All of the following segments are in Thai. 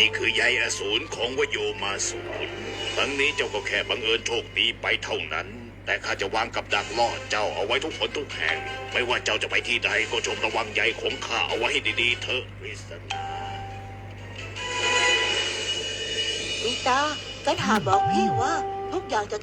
นี่คือใยอสูรของวโยมาสูรครั้งนี้เจ้าก็แค่บังเอิญโชคดีไปเท่านั้น แต่ข้าจะวางกับดักล่อเจ้าเอาไว้ทุกหนทุกแห่ง ไม่ว่าเจ้าจะไปที่ใดก็จงระวังใยของข้าเอาไว้ให้ดีๆเถอะวิสนา วิตากันหาบอกพี่ว่าทุกอย่างจะ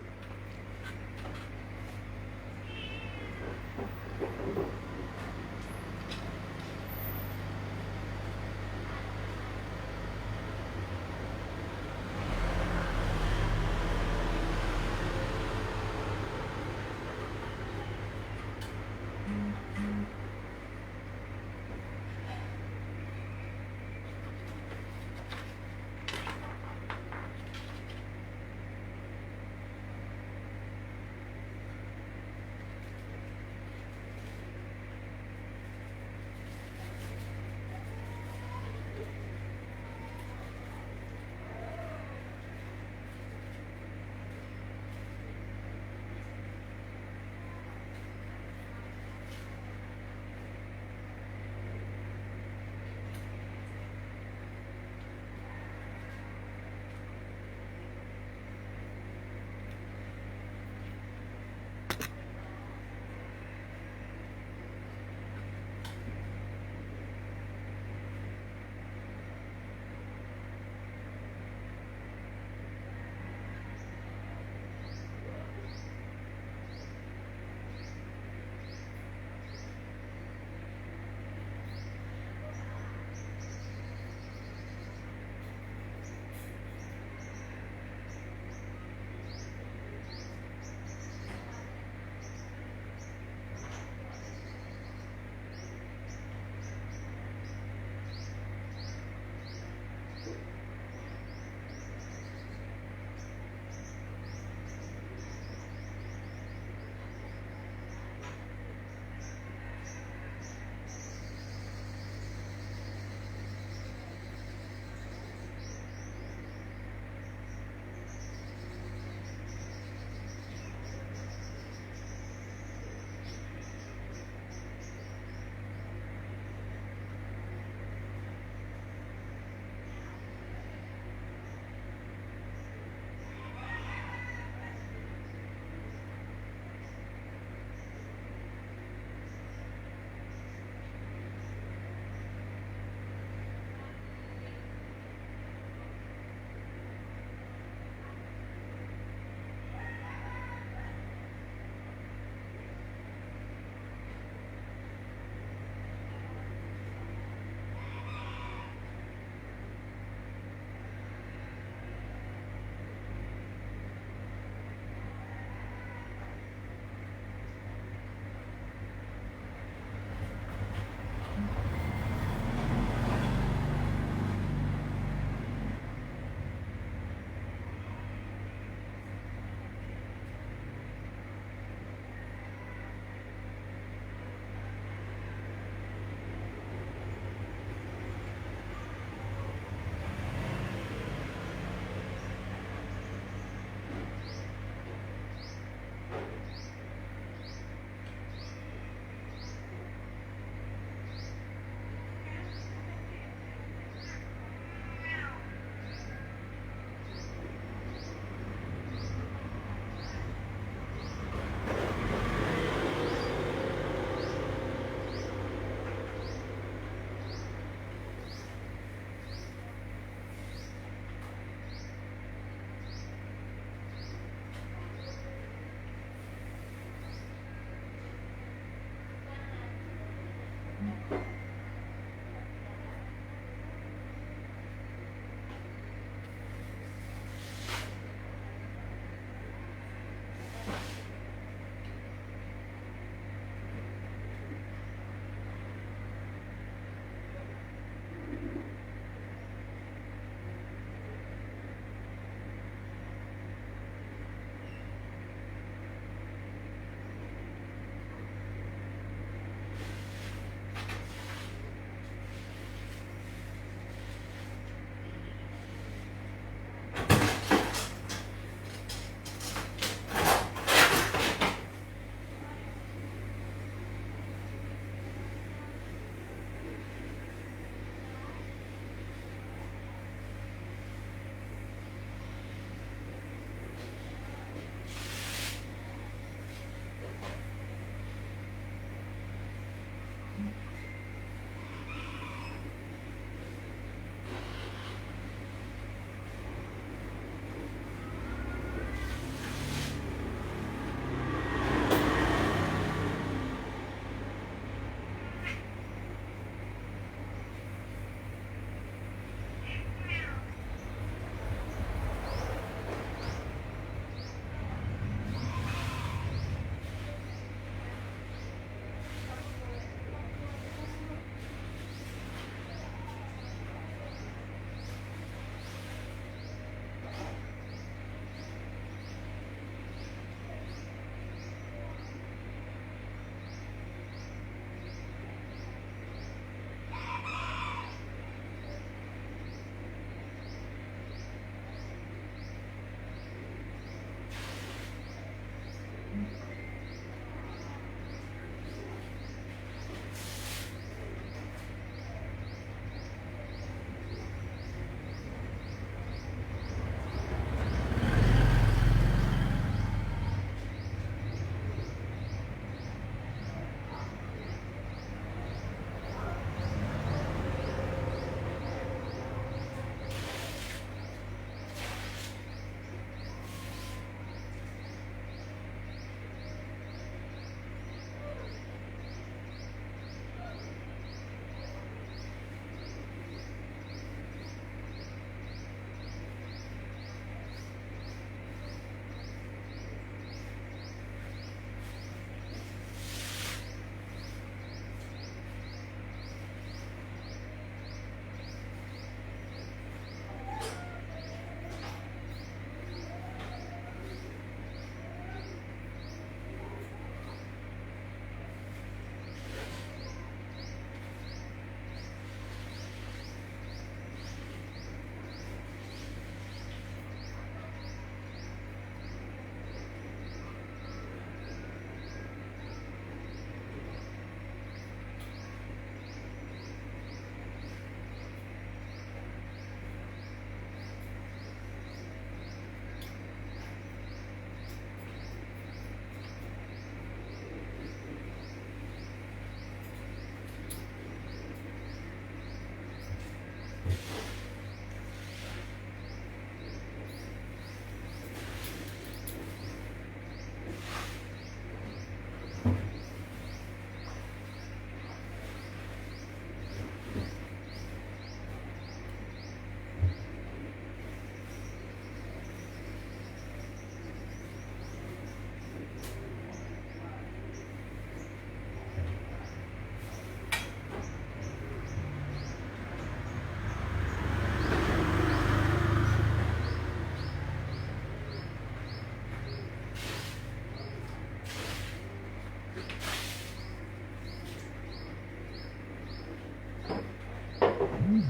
ฮะ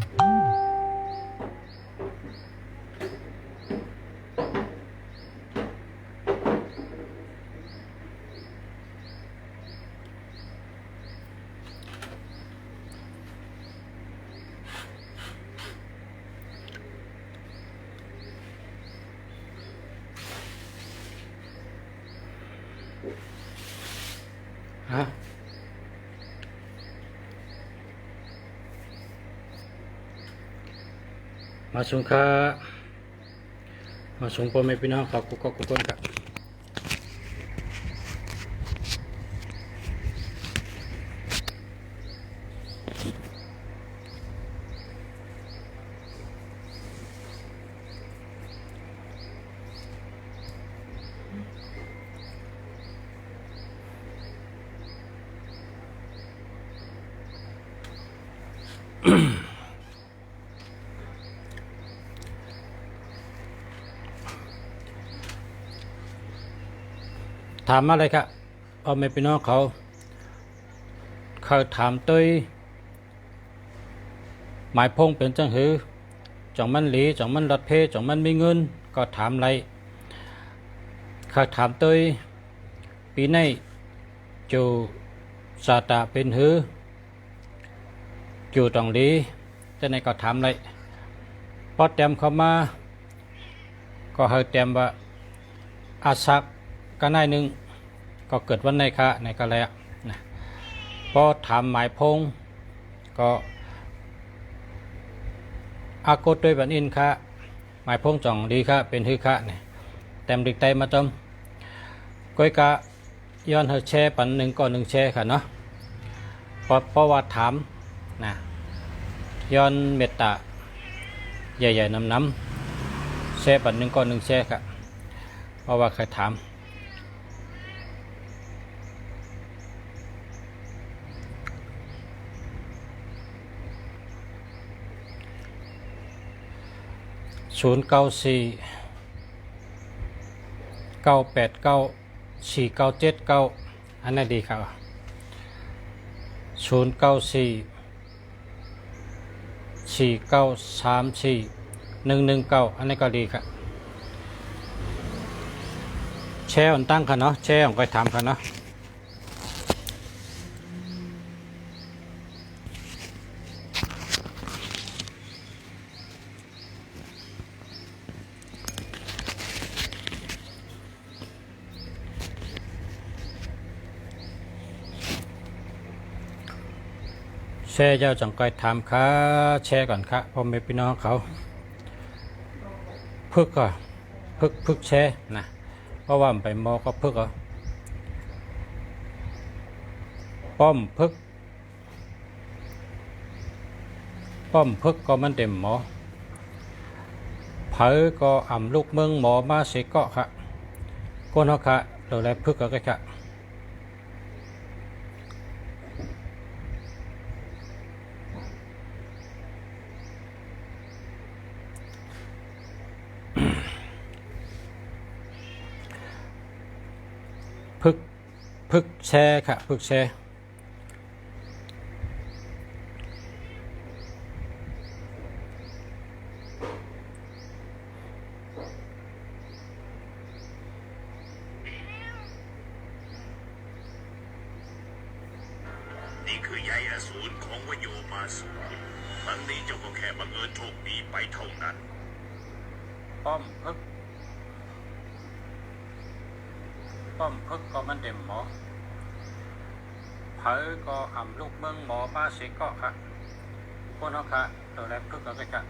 มาส่งค่ะมาส่งพ่อแม่พี่น้องครับกุ๊กกุ๊กครับถามอะไรครับพ่อแม่พี่น้องเขาถามตัวหมายพงเป็นจังหือจังมันหลีจังมันรัดเพจังมันมีเงินก็ถามไรเขาถามตัวปีนี้จูสาตาเป็นหือจูตองหลีจะในก็ถามไรพอเต็มเข้ามาก็เฮาเต็มว่าอาศักก็นายหนึ่งก็เกิดวันในค่ะในกะแล้วนะพอถามหมายพงก็อากดด้วยบันอินค่ะหมายพงจ่องดีค่ะเป็นฮือค่ะเนี่ยเต็มดิกไตมาจมก้อยกะย้อนเฮาแช่ปันหนึ่งก็หนึ่งแช่ค่ะเนาะเพราะว่าถามนะย้อนเมตตาใหญ่ๆน้ำแช่ปันหนึ่งก็หนึ่งแช่ค่ะเพราะว่าเคยถาม094 989 4979อันนั้นดีครับ094 4934 119อันนี้ก็ดีครับแชร์อันตั้งค่ะเนาะแชร์ของใครถามค่ะเนาะแชร์เจ้าจังไกถามค่ะแชร์ก่อนค่ะพ่อแม่พี่น้องเขาพึกก็พึกแชร์นะเพราะว่าไปมอก็พึกอ่ะป้อมพึกก็มันเต็มหมอเผอก็อ่ำลูกเมืองหมอมาเสกเกาะค่ะก้นเขาค่ะเราแลพึกก็ค่ะพึกแชร์ค่ะพึกแชร์นี่คือใยอสูรของวโยมาสูรครั้งนี้เจ้าก็แค่บังเอิญโชคดีไปเท่านั้น ป้อมพึกก็มันเต็มหมอเผอก็อ่ำลูกเมืองหมอมาเสกเกาะค่ะก้นเขาค่ะเราแลพึกก็ค่ะ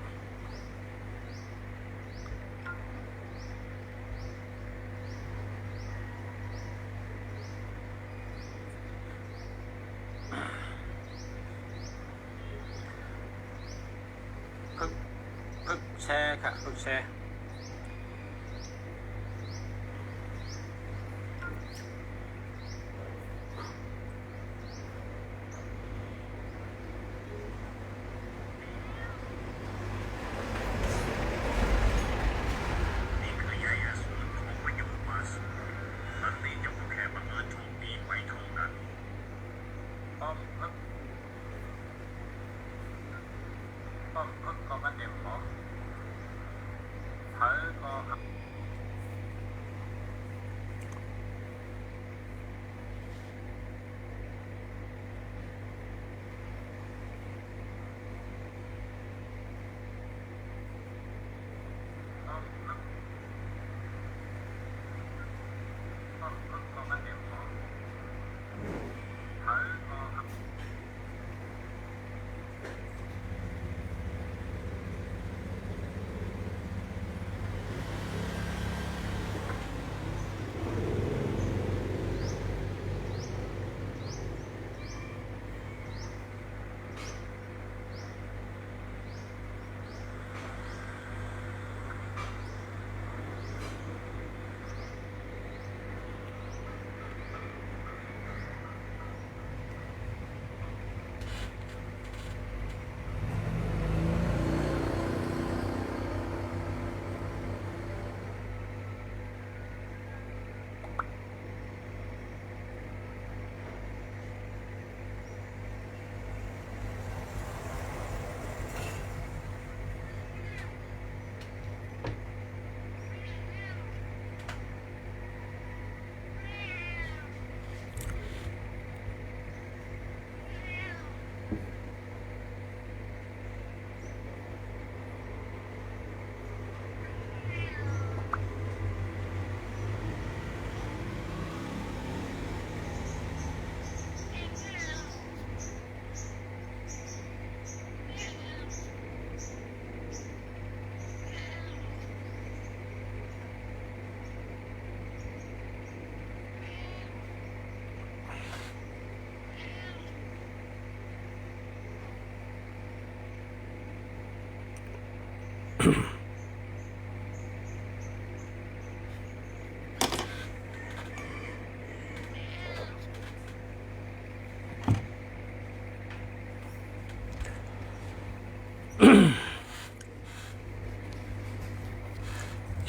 พึกแชร์ค่ะพึกแชร์นี่คือใยอสูรของวโยมาสูรครั้งนี้เจ้าก็แค่บังเอิญโชคดีไปเท่านั้น ป้อม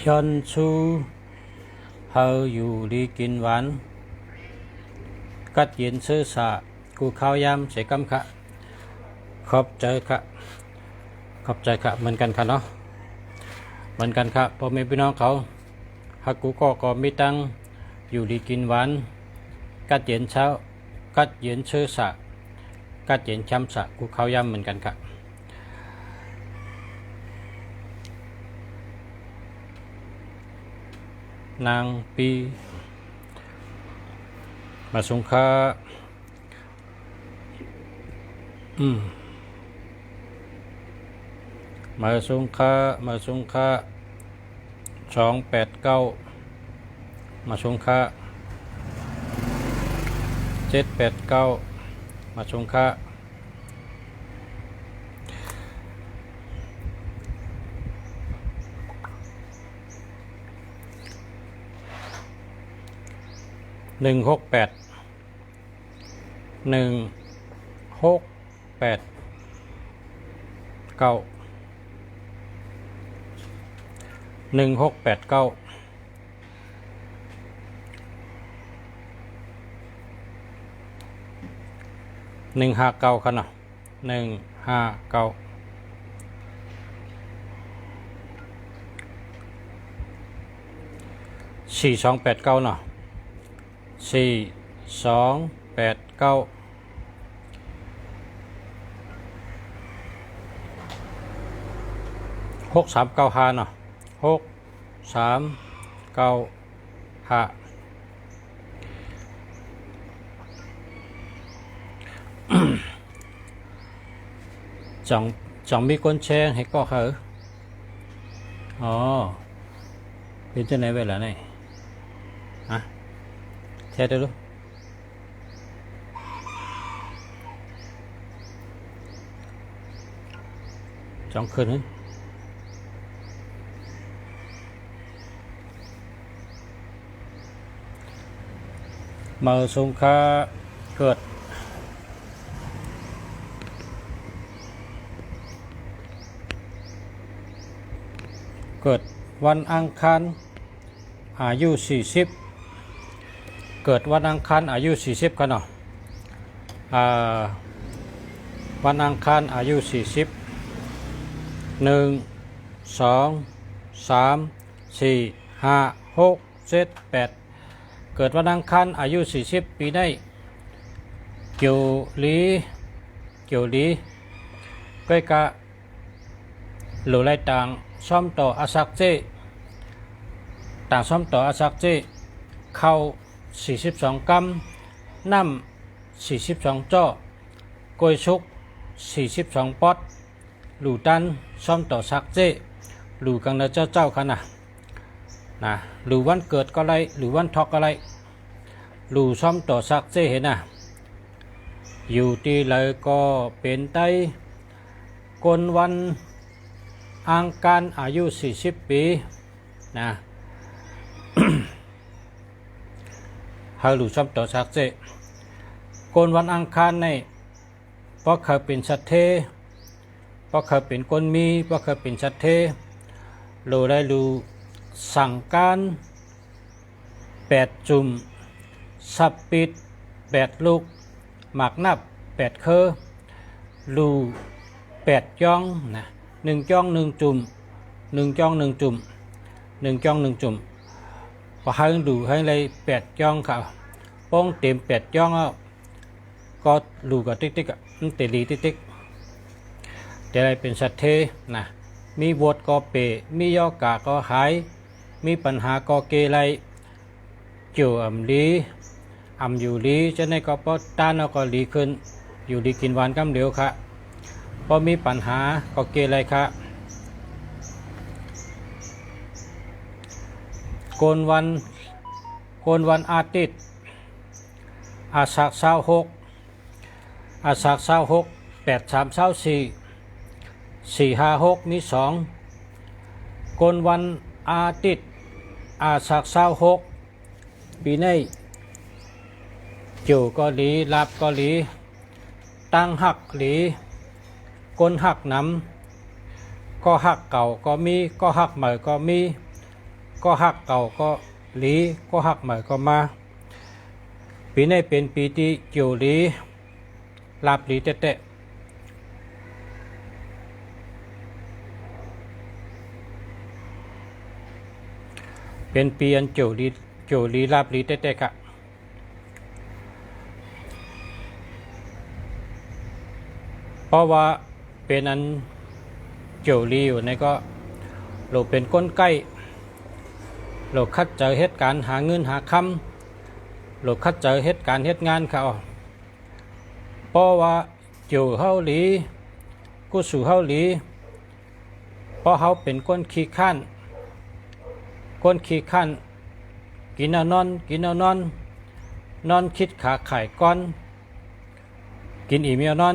Hyun Su Hờ Dù Đi Kinh Ván Cắt Diễn Sư Xạ Cụ Khao Yam Sẽ Căm Khạ KhอบTrời Khạขอบใจค่ะเหมือนกันค่ะเนาะเหมือนกันค่ะพ่อแม่พี่น้องเขาฮักกูก็มีตังอยู่ดีกินหวานกัดเย็นเช้ากัดเย็นชื่อสะกัดเย็นช้ำสะกูเขาย่ำเหมือนกันค่ะนางปีมาสงค่ามาสงค่า289มาสงค่า789มาสงค่า168 9 1689159ค่ะเนาะ1594289เนาะ42896395เนาะ6395chẳng biết con xe hay có hở bên trên này về là này hả xe đây luôn chẳng khơi nữa mở súng kha cượtวันอังคารอายุ40เกิดวันอังคารอายุ40กันเนาะวันอังคารอายุ40 1 2 3 4 5 6 7 8เกิดวันอังคารอายุ40ปีได้เกี่ยวหลีก้อยกะหลูไลต่างซ่อมต่ออาศักเจต่างซ่อมต่ออาศักเจเข้า42กรัมน้ำ42จ้อกล้วยชุก42ป๊อตหลูตันซ่อมต่อซักเจหลูกังเนเจ้าค่ะนะหลูวันเกิดก็ไรหลูวันทอกก็ไรหลูซ่อมต่อซักเจเห็นนะอยู่ที่เลยก็เป็นไตกนวันอังคารอายุ40ปีนะ เฮาหลูซ่อมต่อซักเจกนวันอังคารในเพราะเขาเป็นสัตเทเพราะเขาเป็นคนมีเพราะเขาเป็นสัตเทโลได้รู้สั่งการ8จุ่มสับปิด8ลูกหมากนับ8เคอรู8จ้องนะ1จ้อง1จุ่ม1จ้อง1จุ่ม1จ้อง1จุ่มพอให้ดูให้เลย8จ้องค่ะป้องเต็ม8จ้องแล้วก็รูกับติ๊กๆอ่ะมันเตลีติ๊กๆจะได้เป็นสัตเทนะมีบทก็เปมีย่อกาก็หายมีปัญหาก็เกไรเกี่ยวลีอยู่ลีจะในก็ปอต้านก็ลีขึ้นอยู่ดีกินหวานกำเดียวค่ะพอมีปัญหาก็เกไรค่ะโกนวันอาทิตย์อาศัก26อาศัก26 8 3 24 4 5 6มี2โกนวันอาทิตย์อาศัก26ปีนี้เกี่ยวก็หลีลาบก็หลีตั้งหักหลีก้นหักน้ำก็หักเก่าก็มีก็หักใหม่ก็มีก็หักเก่าก็หลีก็หักใหม่ก็มาปีนี้เป็นปีที่เกี่ยวหลีลาบหลีเตะเป็นปีอันเกี่ยวหลีลาบหลีเตะค่ะเพราะว่าเป็นอันเกี่ยวลีอยู่ในก็เราเป็นก้นใกล้เราคัดเจอเหตุการณ์หาเงินหาคำเราคัดเจอเหตุการณ์เหตุงานเขาเพราะว่าเกี่ยวเฮาหลีกูสู่เฮาหลีเพราะเขาเป็นก้นขี้ข้านกินเอานอนคิดขาไข่ก้อนกินอิ่มนอน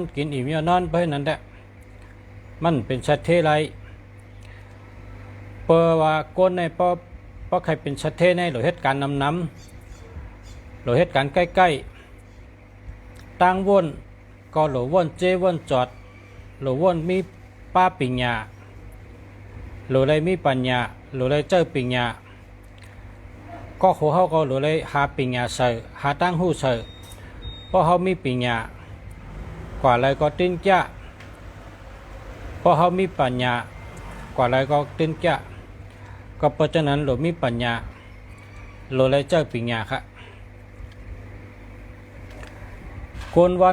เพราะนั้นแหละมันเป็นสัตว์เทไรเพราะว่าก้นในเพราะใครเป็นสัตว์เทในหรือเหตุการณ์นำหรือเหตุการณ์ใกล้ๆตั้งวนก็หรือวนเจวนจอดหรือวนมีป้าปิญญาหรืออะไรมีปัญญาหรืออะไรเจอปิญญาก็หัวเขาก็หรืออะไรหาปิญญาใส่หาตั้งหูใส่เพราะเขามีปิญญากว่าอะไรก็ติ้นจ้าเพราะเขามีปัญญากว่าอะไรก็ติ้นจ้าก็เพราะฉะนั้นเรามีปัญญาเราเลยเจ้าปัญญาค่ะกนวั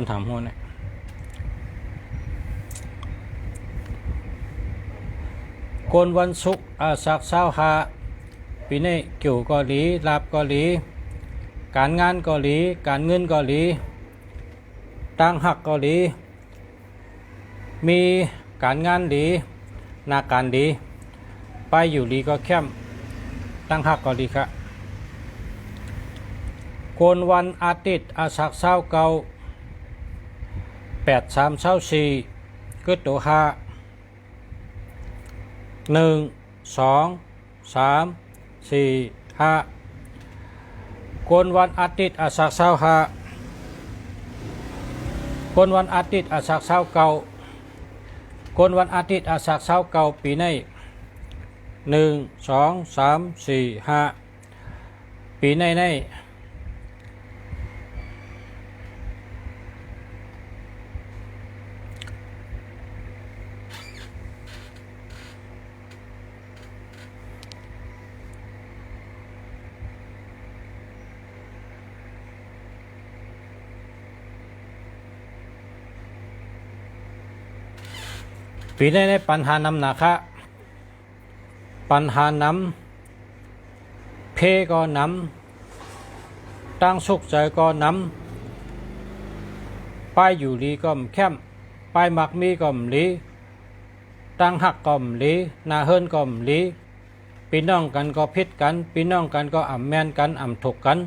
นถามหัวเนี่ยกนวันศุกร์อาศัก25ปีนี้เกี่ยวก็หลีลาบก็หลีการงานก็หลีการเงินก็หลีตั้งหักก็หลีมีการงานหลีนาการหลีไปอยู่หลีก็เข้มตั้งหักก็หลีค่ะโกนวันอาทิตย์อาศัก8 3 24กึศตัว5 1 2 3 4 5โกนวันอาทิตย์อาศัก25คนวันอาทิตย์อาศัก29คนวันอาทิตย์อาศัก29ปีนี้1 2 3 4 5ปีใน ปีในปัญหานำนะคะปัญหานำเพก็นำตั้งสุขใจก็นำป้ายอยู่ลีก็แคมป้ายมักมีก็ลีตั้งหักก็ลีนาเฮิรนก็ลีพี่น้องกันก็พิษกันพี่น้องกันก็อ่ำแม่นกันอ่ำถกกัน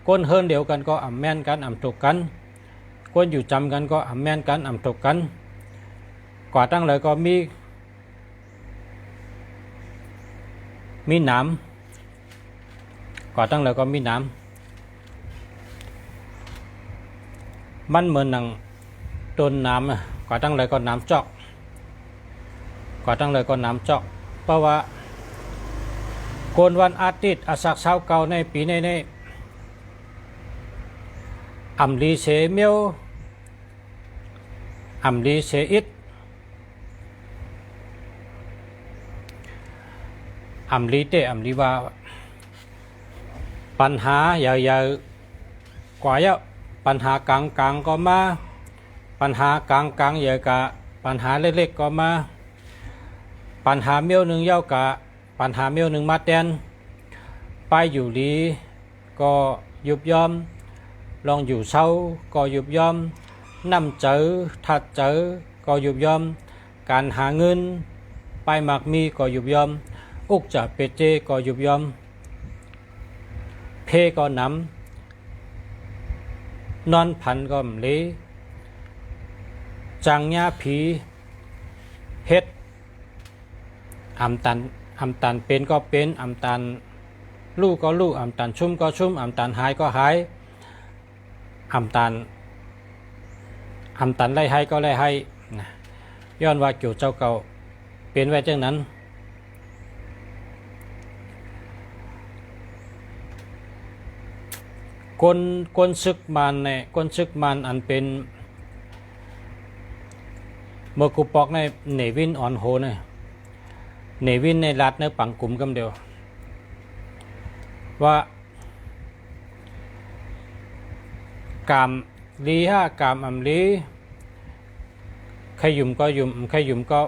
ก้นเฮิรนเดียวกันก็อ่ำแม่นกันอ่ำถกกันก้นอยู่จำกันก็อ่ำแม่นกันอ่ำถกกันกว่าตั้งเลยก็มีน้ำก่อตั้งเลยก็มีน้ำมันเหมือนหนังต้นน้ำก่อตั้งเลยก็น้ำจอกก่อตั้งเลยก็น้ำจอกเพราะว่าโกนวันอาทิตย์อาศักเช้าเก่าในปีในอัมลีเสเมียวอัมลีเสอิดอัมลีเตอัมลีว่าปัญหาใหญ่ๆกว่าเยอะปัญหากลางๆก็มาปัญหากลางใหญ่กะปัญหาเล็กๆก็มาปัญหาเมียวหนึ่งเยอะกะปัญหาเมียวหนึ่งมาแตนไปอยู่ดีก็ยุบยอมลองอยู่เศร้าก็ยุบยอมนำเจอถัดเจอก็ยุบยอมการหาเงินไปหมักมีก็ยุบยอมอุกจะเปเจก็ยุบยอมเพก็นำนอนพันก็มลีจังญาผีเฮ็ดอำตันเป็นก็เป็นอำตันลู่ก็ลู่อำตันชุ่มก็ชุ่มอำตันหายก็หายอำตันไล่ให้ก็ไล่ให้นะย้อนว่าเกี่ยวเจ้าเก่าเป็นไว้จังนั้นคนศึกมันเนี่ยคนศึกมันอันเป็นเมื่อกูปอกในเนวินอ่อนโหเนี่ยเนวินในรัฐในปังกลุ่มกำเดียวว่ากามลีห้ากามอำลีใครยุ่มก็ยุ่มใครยุ่มก็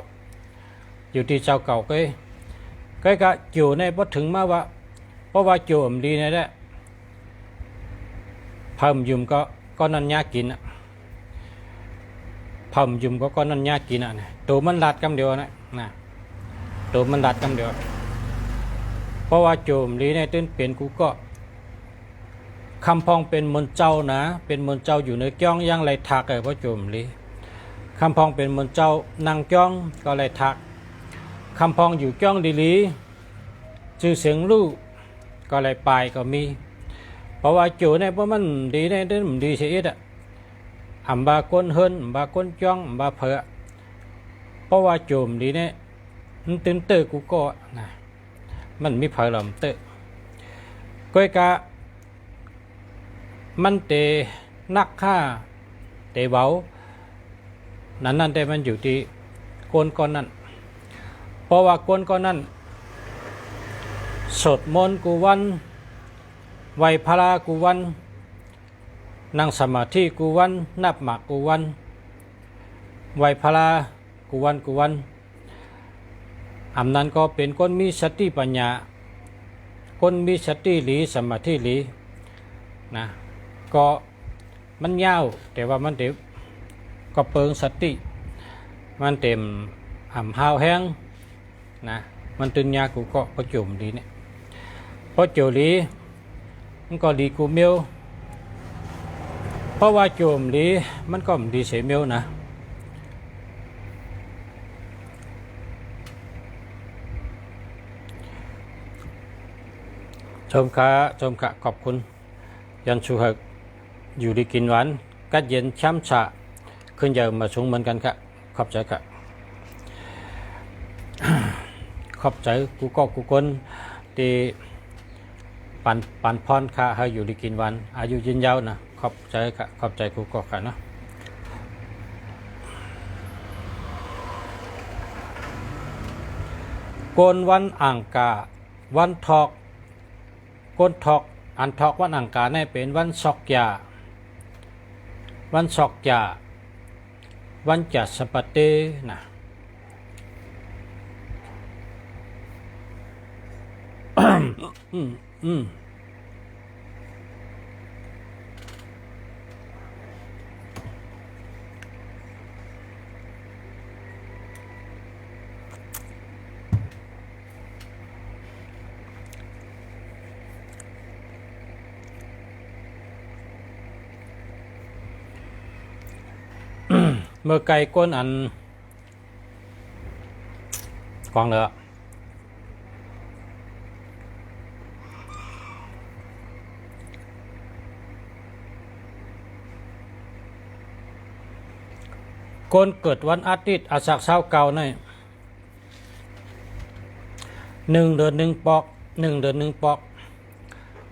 อยู่ที่เจ้าเก่าก็อยู่ในพอถึงมาว่าเพราะว่าโจมลีในได้เพิ่มยุ่มก็นั่นยากกินอ่ะเพิ่มยุ่มก็นั่นยากกินอ่ะตัวมันรัดกำเดียวนะตัวมันรัดกำเดียวเพราะว่าโจมลีในตื้นเปลี่ยนกูก็คำพองเป็นมนเจ้านะเป็นมนเจ้าอยู่ในจ้องยังไรทักเพราะโจมลีคำพองเป็นมนเจ้านั่งจ้องก็ไรทักคำพองอยู่จ้องดีชื่อเสียงลูกก็ไรปลายก็มีเพราะว่าโจในเพราะมันดีในเรื่องมันดีเสียอ่ะอัมบาก้นเฮิรนอัมบาก้นจ้องอัมบาเผอเพราะว่าโจมดีเนี่ยมันตื่นเต้นกูก็นะมันมีเผอหลอมเตะก้อยกะมันเตนักฆ่าเตเบานั่นแต่มันอยู่ที่ก้อนนั้นเพราะว่าก้อนนั้นสดมนต์กูวันไหวพระกูวันนั่งสมาธิกูวันนับหมากกูวันไหวพระกูวันอำนั้นก็เป็นคนมีสติปัญญาคนมีสติหลีสมาธิหลีนะก็มันยาวแต่ว่ามันเต็มก็เปิงสติมันเต็มหาวแห้งนะมันตึงยากูก็ประจุมดีเนี่ยเพราะโจลีมันก็ดีกูเมียวเพราะว่าโจมลีมันก็ดีเสียเมียวนะชมค่ะขอบคุณยันชูหกอยู่ดีกินหวานกัดเย็นช้ำฉะขึ้นเยอะมาชงเหมือนกันค่ะขอบใจค่ะ ขอบใจกูก็กูคนที่ปันพรค่ะให้อยู่ดีกินหวานอายุยืนยาวนะขอบใจค่ะขอบใจกูก็ค่ะนะโกนวันอ่างกาวันทอกโกนทอกอันทอกวันอ่างกาเนี่ยเป็นวันศอกยาวันศอกยาวันจัดสปาเตนะ เมื่อไก่ก้นอันกองเหลือก้นเกิดวันอาทิตย์อาศักเช้าเก่าใน1 เดือน 1 ปอก1 เดือน 1 ปอก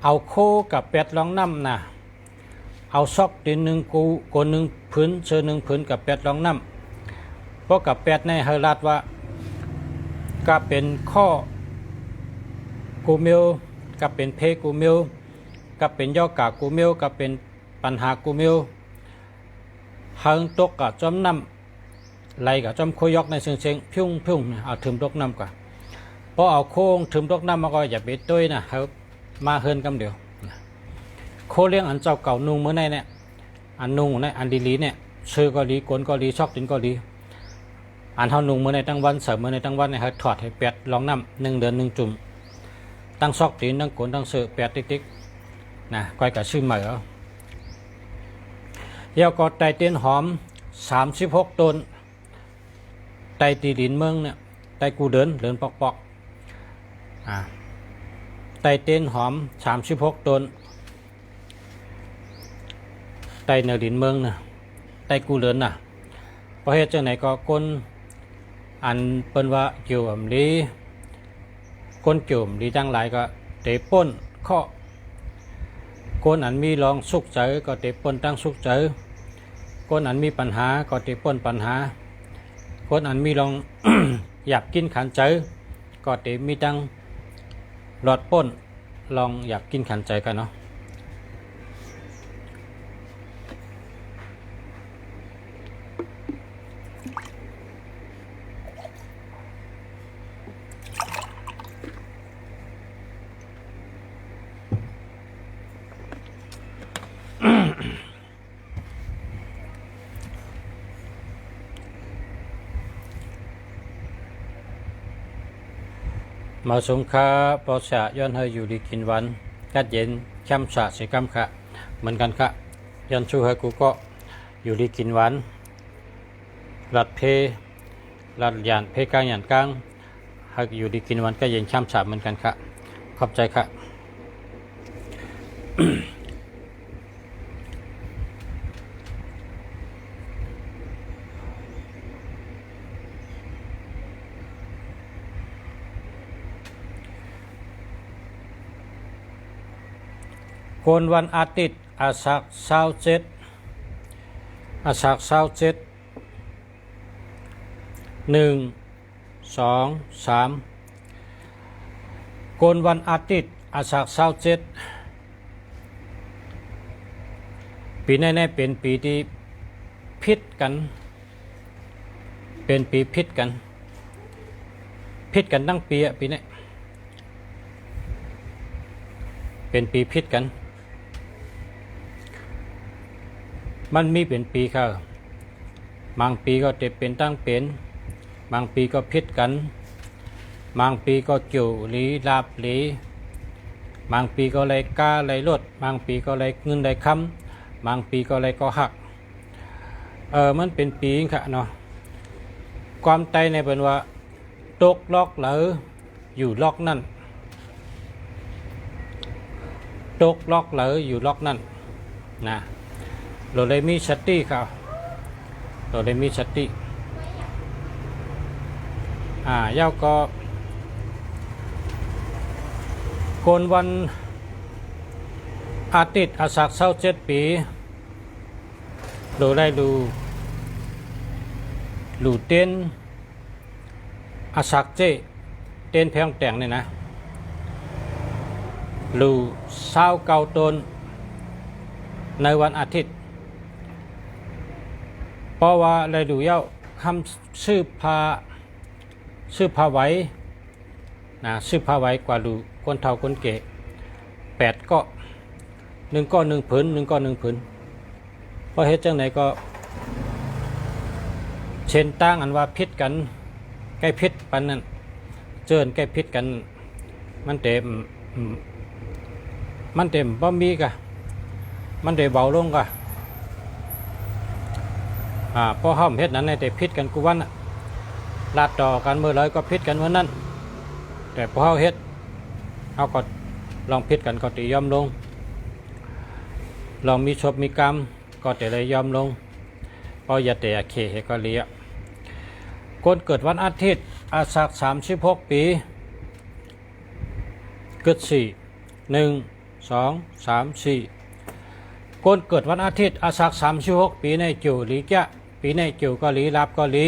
เอาโคกับเป็ดลองน้ำนะเอาซอกดิน1 กูโกน1 พื้นเชือ1 พื้นกับเป็ดลองน้ำเพราะกับเป็ดในเฮรัดว่าก็เป็นข้อกูมิวก็เป็นเพกูมิวก็เป็นย่อกากูมิวก็เป็นปัญหากูมิวหางตกกับจอมน้ำไหลกับจอมโคยอกในเชิงพุ่งเอาถึมตกน้ำก่อนพอเอาโค้งถึมตกน้ำมาก็อย่าไปตุ้ยนะครับมาเฮินกำเดียวโคเลี้ยงอันเจ้าเก่านุ่งเมื่อไงเนี่ยอันนุ่งเนี่ยอันดีลีเนี่ยชื่อก็ดีกลก็ดีชอกดินก็ดีอันเท่านุ่งเมื่อในตั้งวันเสริมเมื่อในตั้งวันเนี่ยถอดให้เป็ดลองน้ำ1 เดือน 1 จุ่มตั้งซอกดินตั้งกลตั้งเสือเป็ดติ๊กๆนะก้อยกับชื่อใหม่เอาเยาวกอดไตเตียนหอม36 ต้นไตตีดินเมืองเนี่ยไตกูเดินปอกไตเตียนหอม36 ต้นไตเนื้อดินเมืองน่ะไตกูเดินน่ะประเทศจังไหนก็ก้นอันเปิ้นว่าเกี่ยวกับลีก้นเกี่ยวลีจังหลายก็เตะป่นข้อก้นอันมีลองสุกใจก็เตะป่นตั้งสุกใจก้นอันมีปัญหาก็เตะป่นปัญหาก้นอันมีลอง อยากกินขันใจก็เตะมีตั้งหลอดป่นลองอยากกินขันใจกันเนาะมาสงคาปอสะย้อนเฮยอยู่ดีกินวันกัดเย็นช่ำสะสิกำค่ะเหมือนกันค่ะย้อนชูเฮยกูก็อยู่ดีกินวันรัดเพรัดหยานเพกลางหยานกลางเฮยอยู่ดีกินวันก็เย็นช่ำสะเหมือนกันค่ะขอบใจค่ะโกนวันอาทิตย์อาศัก27อาศัก27 1 2 3โกนวันอาทิตย์อาศัก27ปีนี้เป็นปีที่พิษกันเป็นปีพิษกันตั้งปีอะปีนี้เป็นปีพิษกันมันมีเป็นปีค่ะบางปีก็เจ็บเป็นตั้งเป็นบางปีก็พิษกันบางปีก็เกี่ยวหลีลาบหลีบางปีก็เลยกาเลยลดบางปีก็เลยเงินเลยค้ำบางปีก็เลยก็หักมันเป็นปีค่ะเนาะความใจในเป็นว่าตกล็อกหรืออยู่ล็อกนั่นตกล็อกหรืออยู่ล็อกนั่นนะเราเลยมีสติครับเราเลยมีสติเย้าก็โกนวันอาทิตย์อาศัก27 ปีเราได้ดูเต้นอาศักเจเต้นแพงแต่งเนี่ยนะดู29 ต้นในวันอาทิตย์เพราะว่าได้ดูเย้าคำซื้อผ้าไว้นะซื้อผ้าไว้กว่าดูคนเฒ่าคนแก่ 8ก็1ก็1ผืน1ก็1ผืนพอเฮ็ดจังไหนก็เช่นตั้งอันว่าพิษกันใกล้พิษปันนั้นเจิญใกล้พิษกันมันเต็มบ่มีกะมันได้เบาลงกะพอห้อมเฮ็ดนั้นในแต่พิษกันกูวันลาดต่อกันเมื่อไรก็พิษกันเมื่อนั้นแต่พอเฮาเฮ็ดเฮาก็ลองพิษกันก็ติยอมลงลองมีชบมีกรรมก็แต่เลยยอมลงเพราะอย่าแต่เคเฮก็เลียคนเกิดวันอาทิตย์อาศัก36 ปีเกิด4 1 2 3 4คนเกิดวันอาทิตย์อาศัก36 ปีในจิ๋วหลีแกะปีในจิ๋วก็หลีรับก็หลี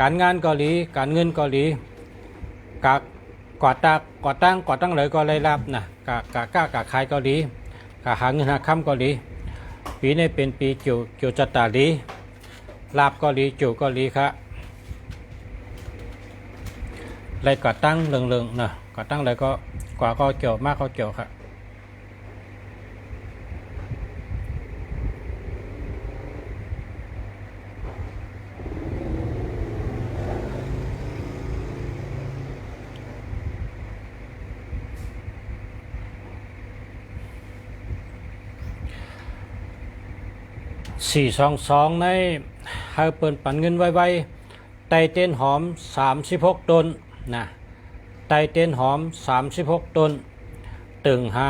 การงานก็หลีการเงินก็หลีก่อตั้งเลยก็เลยรับนะกะขายก็หลีกะหาเงินหาคำก็หลีปีนี้เป็นปีจิ๋วจัตตาหลีรับก็หลีจิ๋วก็หลีครับเลยก่อตั้งเรืองๆนะก่อตั้งเลยก็กว่าก็เกี่ยวมากก็เกี่ยวครับ422ในให้เปิดปันเงินไว้ไตเต้นหอม36 ต้นนะไตเต้นหอม36 ต้นตึงหา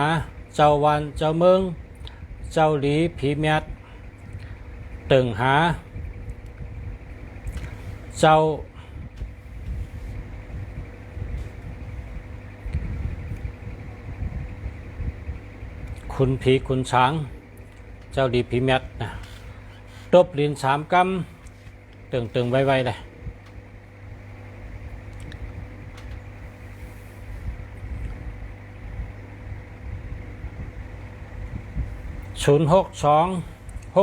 เจ้าวันเจ้าเมืองเจ้าหลีผีเมียดตึงหาเจ้าคุณผีคุณช้างเจ้าหลีผีเมียดนะตบลิน3 กำตึงไว้เลย062 645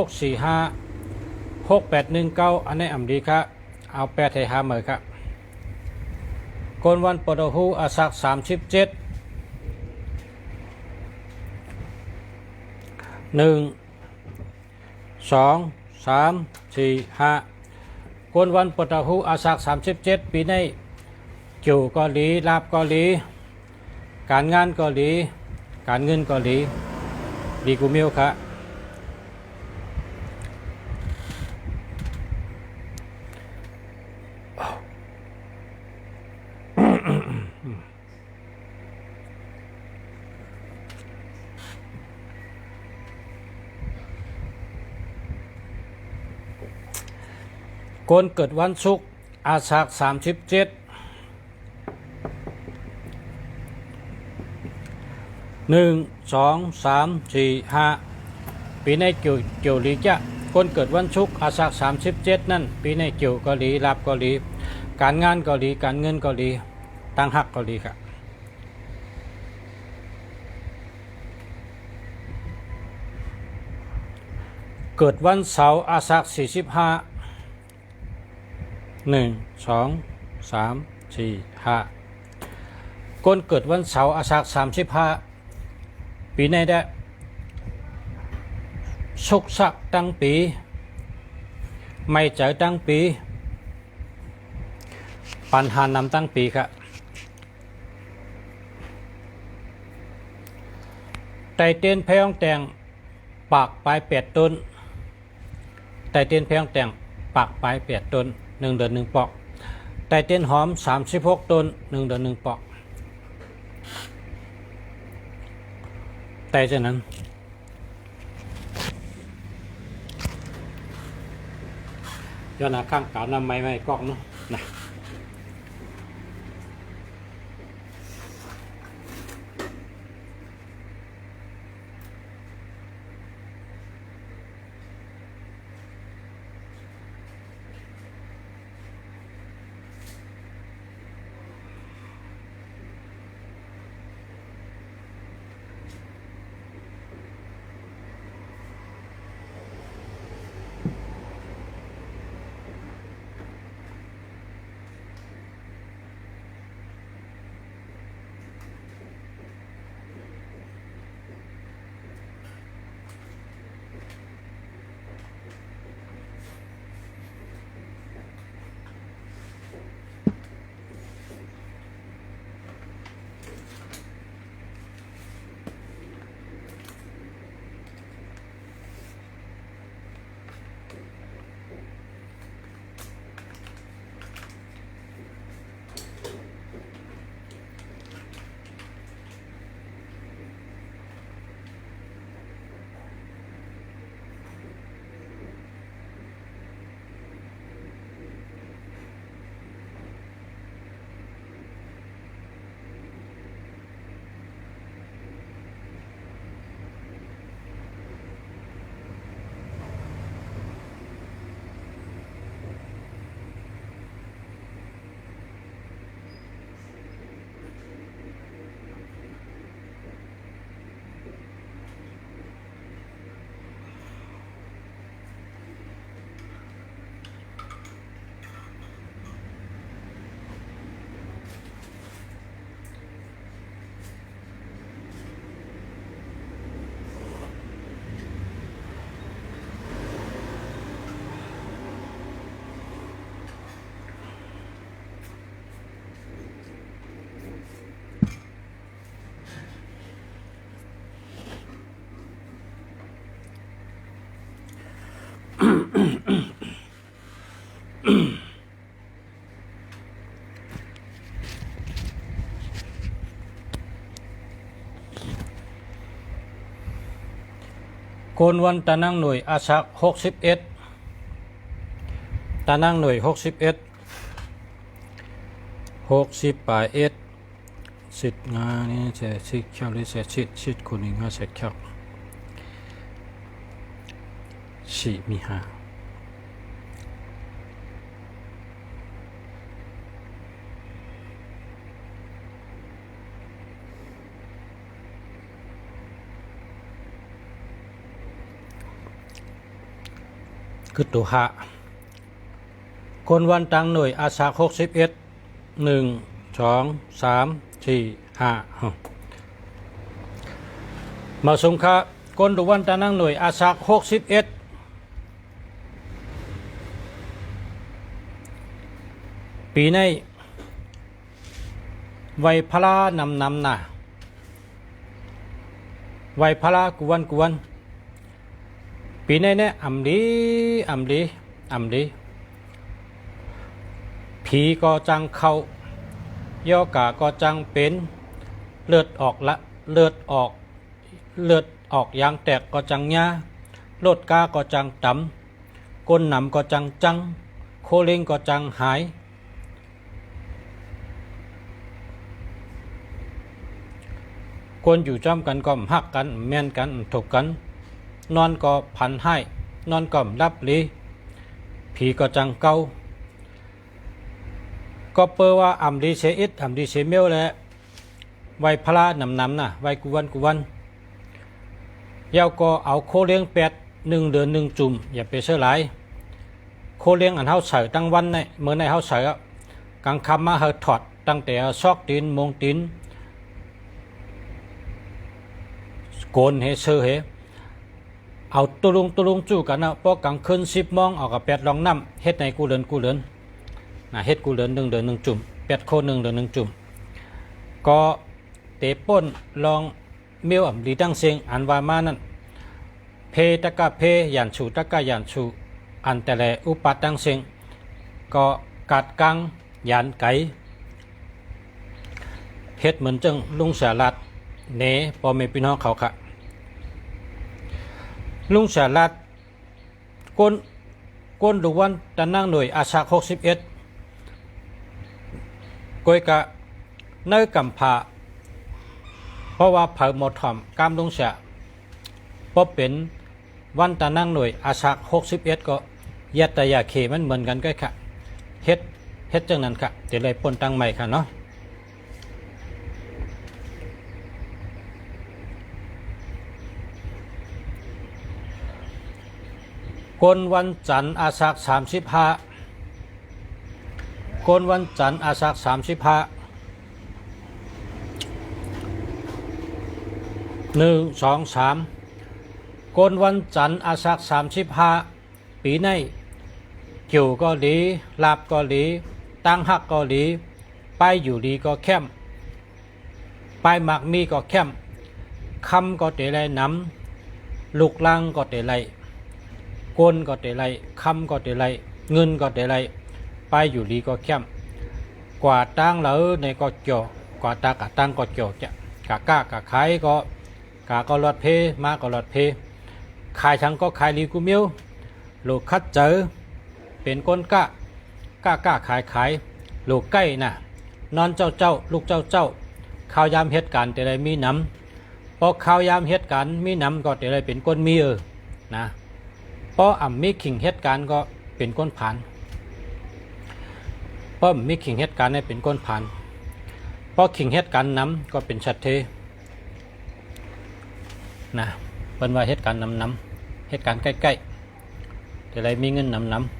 6819อันนี้อ่ำดีครับเอา8ให้5เหมือนครับคนวันปฐหูอาศัก37 1 2 3 4 5คนวันปฐหูอาศัก37 ปีในจิ๋วก็หลีลาบก็หลีการงานก็หลีการเงินก็หลีดีกูมิวครับคนเกิดวันศุกร์อาศัก37 1 2 3 4 5ปีในเกี่ยวหลีจะคนเกิดวันศุกร์อาศัก37นั่นปีในเกี่ยวก็หลีรับก็หลีการงานก็หลีการเงินก็หลีตั้งหักก็หลีครับเกิดวันเสาร์อาศัก45 1 2 3 4 5คนเกิดวันเสาร์อาศัก35ปีในได้สุขสักตั้งปีไม่เจอตั้งปีปัญหานำตั้งปีครับไตเต้นพยองแต่งปากปลาย8 ต้นไตเต้นพยองแต่งปากปลาย8 ต้น1 เดือน 1 ปอกไตเต้นหอม36 ต้น1 เดือน 1 ปอกแต่จากนั้นย้อนข้างเก่านำไม่กล้องเนาะนะ โกนวันตะนังหน่วยอาชัก61ตะนังหน่วย60ปลายเอ็ดสิทธิ์งานนี่จะสิทธิ์เข้าหรือจะสิทธิ์คนหนึ่งก็จะเข้าสี่มีห้าคือตัวหะคนวันตังหน่วยอาสา61 1 2 3 4 5มาสงค่ะคนดุวันตานังหน่วยอาสา61ปีในวัยพลานำนะวัยพลากวนปีในเนี่ยอำดีผีก็จังเข้าย่อกาก็จังเป็นเลือดออกยางแตกก็จังยาโลดกาก็จังต่ำก้นหนำก็จังโคเล้งก็จังหายคนอยู่จ้ำกันก็หักกันแม่นกันถกกันนอนก็พันให้นอนก็รับลีผีก็จังเกาก็เปว่าอำดีเสอิดอำดีเสเมียวแหละไว้พลานำนะไว้กุวันเย้าก็เอาโคเลี้ยง1 เดือน1จุ่มอย่าไปเสียหลายโคเลี้ยงอันเฮาใส่ตั้งวันในเมื่อในเฮาใส่กลางคำมาเฮาถอดตั้งแต่ซอกตีนมงตีนโกนเฮเซอเฮเอาตุลุงจู่กันนะพอกลางคืน10 โมงเอากับ8 ลองน้ำเฮ็ดในกูเลือนเฮ็ดกูเลือน1 เดือน1จุ่ม8 โค1 เดือน1จุ่มก็เตะป้นลองเมียวอ่ำลีตั้งเสียงอันว่ามานั่นเพตะกะเพยันชูตะกะยันชูอันแต่แลอุปัตตั้งเสียงก็กัดกังยันไก่เฮ็ดเหมือนจังลุงเสียรัดเนพอแม่พี่น้องเขาค่ะลุงเสียรัดก้นดุวันตะนั่งหน่วยอาชา61กวยกะเนยกำผาเพราะว่าเผาหมดถ่อมกามลุงเสียพบเป็นวันตะนั่งหน่วยอาชา61ก็ยัตยาเคมันเหมือนกันก็ค่ะเฮ็ดจังนั้นค่ะเดี๋ยวเลยปนตั้งใหม่ค่ะเนาะกนวันจันทร์อาสา35กนวันจันทร์อาสา35 1 2 3กนวันจันทร์อาสา35ปีในเกี่ยวก็ดีลาบก็ดีตั้งหักก็ดีไปอยู่ดีก็แคมไปหมักมีก็แคมคำก็เตะไรน้ำลูกลังก็เตะไรก้นก็เตะไรคำก็เตะไรเงินก็เตะไรไปอยู่ดีก็แคมกว่าตั้งแล้วในก็เกี่ยวกว่าตากะตั้งก็เกี่ยวจะกะก้ากะขายก็หลอดเพมาก็หลอดเพขายทั้งก็ขายลีกูเมียวลูกคัดเจอเป็นก้นก้าขายลูกใกล้น่ะนอนเจ้าลูกเจ้าข้าวยามเหตุการณ์แต่ไรมีน้ำพอข้าวยามเหตุการณ์มีน้ำก็แต่ไรเป็นก้นมีนะพออ่ำมีขิงเหตุการณ์ก็เป็นก้นผ่านพอมีขิงเหตุการณ์เนี่ยเป็นก้นผ่านพอขิงเหตุการณ์น้ำก็เป็นชัดเทนะเป็นว่าเหตุการณ์น้ำเหตุการณ์ใกล้ๆแต่ไรมีเงินน้ำ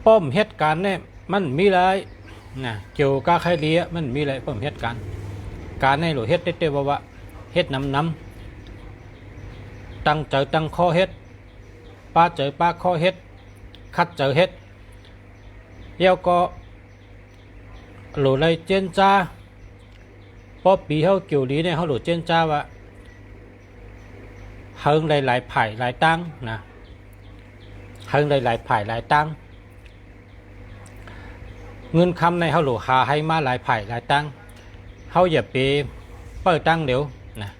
ป้อมเหตุการณ์เนี่ยมันมีอะไรนะเกี่ยวกับใครเลี้ยมันมีอะไรป้อมเหตุการณ์การในหลวงเฮ็ดเต้ว่าเฮ็ดน้ำตั้งเจอตั้งข้อเฮ็ดป้าเจอป้าข้อเฮ็ดคัดเจอเฮ็ดเดี๋ยวก็หลุดเลยเจนจ้าพอปีเขาเกี่ยวดีเนี่ยเขาหลุดเจนจ้าว่าเฮิงหลายไผ่หลายตั้งนะ เฮิงหลายๆภายหลายตั้งเงินคำในเฮาหลูหาให้มาหลายภายหลายตั้งเฮาอย่าไปเปิดตั้งเดี๋ยวนะ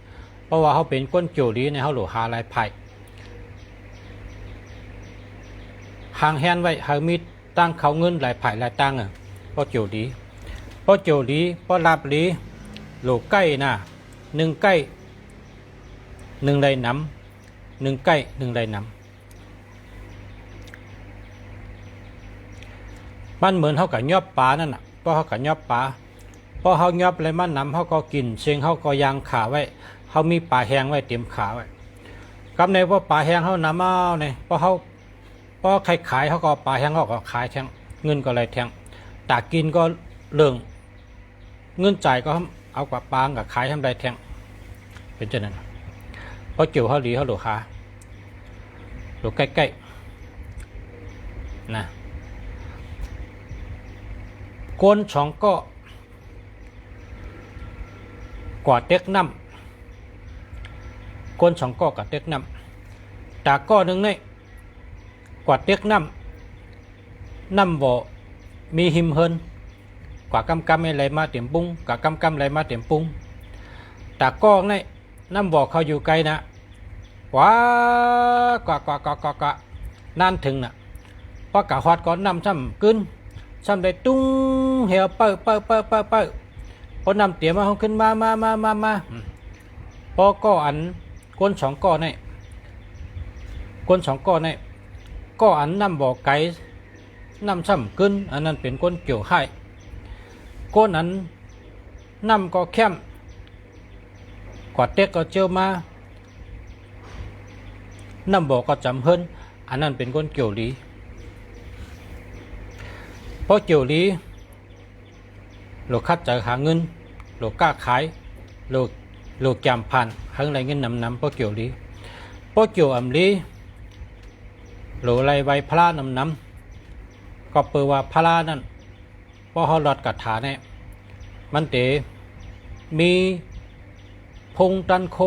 เพราะว่าเฮาเป็นก้นโจดีในเฮาหลูหาหลายภายห่างแฮนไว้เฮามีตั้งเขาเงินหลายภายหลายตั้งอ่ะเพราะโจดีเพราะโจดีเพราะลาบลีหลูใกล้น่ะ1ใกล้1ได้น้ำ1ใกล้1ได้น้ำมันเหมือนเขากับยอบปลานั่นน่ะเพราะเขากับยอบปลาเพราะเขายอบอะไรมันน้ำเขาก็กินเชียงเขาก็ยางขาไว้เขามีปลาแห้งไว้เตรียมขาไว้กับในว่าปลาแห้งเขาน้ำเอาเนี่ยเพราะใครขายเขาก็ปลาแห้งเขาก็ขายแทงเงินก็เลยแทงตากินก็เรื่องเงินจ่ายก็เอากว่าปลากับขายทำไรแทงเป็นเช่นนั้นเพราะเกี่ยวเขาหลีเขาหลูขาหลูใกล้ๆนะก้นช่องก็กว่าเต็กน้ำก้นช่องก็กับเต็กน้ำตาก้อหนึ่งเนี่ยกว่าเต็กน้ำบ่มีหิมเฮินกว่ากำอะไรมาเต็มปุ้งกว่ากำอะไรมาเต็มปุ้งตาก้อเนี่ยน้ำบ่เขาอยู่ไกลนะว้ากว่านั่นถึงน่ะเพราะกะฮอดก่อนน้ำซ้ำกึนซ้ำได้ตุ้งเหี่ยวเปิ้พอนำเตี๋ยมาเขาขึ้นมาพอก็อันก้น2ก้อเนี่ยก้น2ก้อเนี่ยก็อันน้ำบ่อไก่น้ำซ้ำกึนอันนั้นเป็นก้นเกี่ยวให้ก้นอันน้ำก็แค้มกว่าเต็กก็เจียวมาน้ำบ่อก็จำเฮินอันนั้นเป็นก้นเกี่ยวลีเพราะเกี่ยวลีโลคัดจะหาเงินโลกล้าขายโลแกมผ่านหังไรเงินนำเพราะเกี่ยวลีเพราะเกี่ยวอำลีโลไรใบพระนำก็เปิดว่าพระนั่นเพราะเขาหลอดกัดถาเนี่ยมันเตมีพงตันโค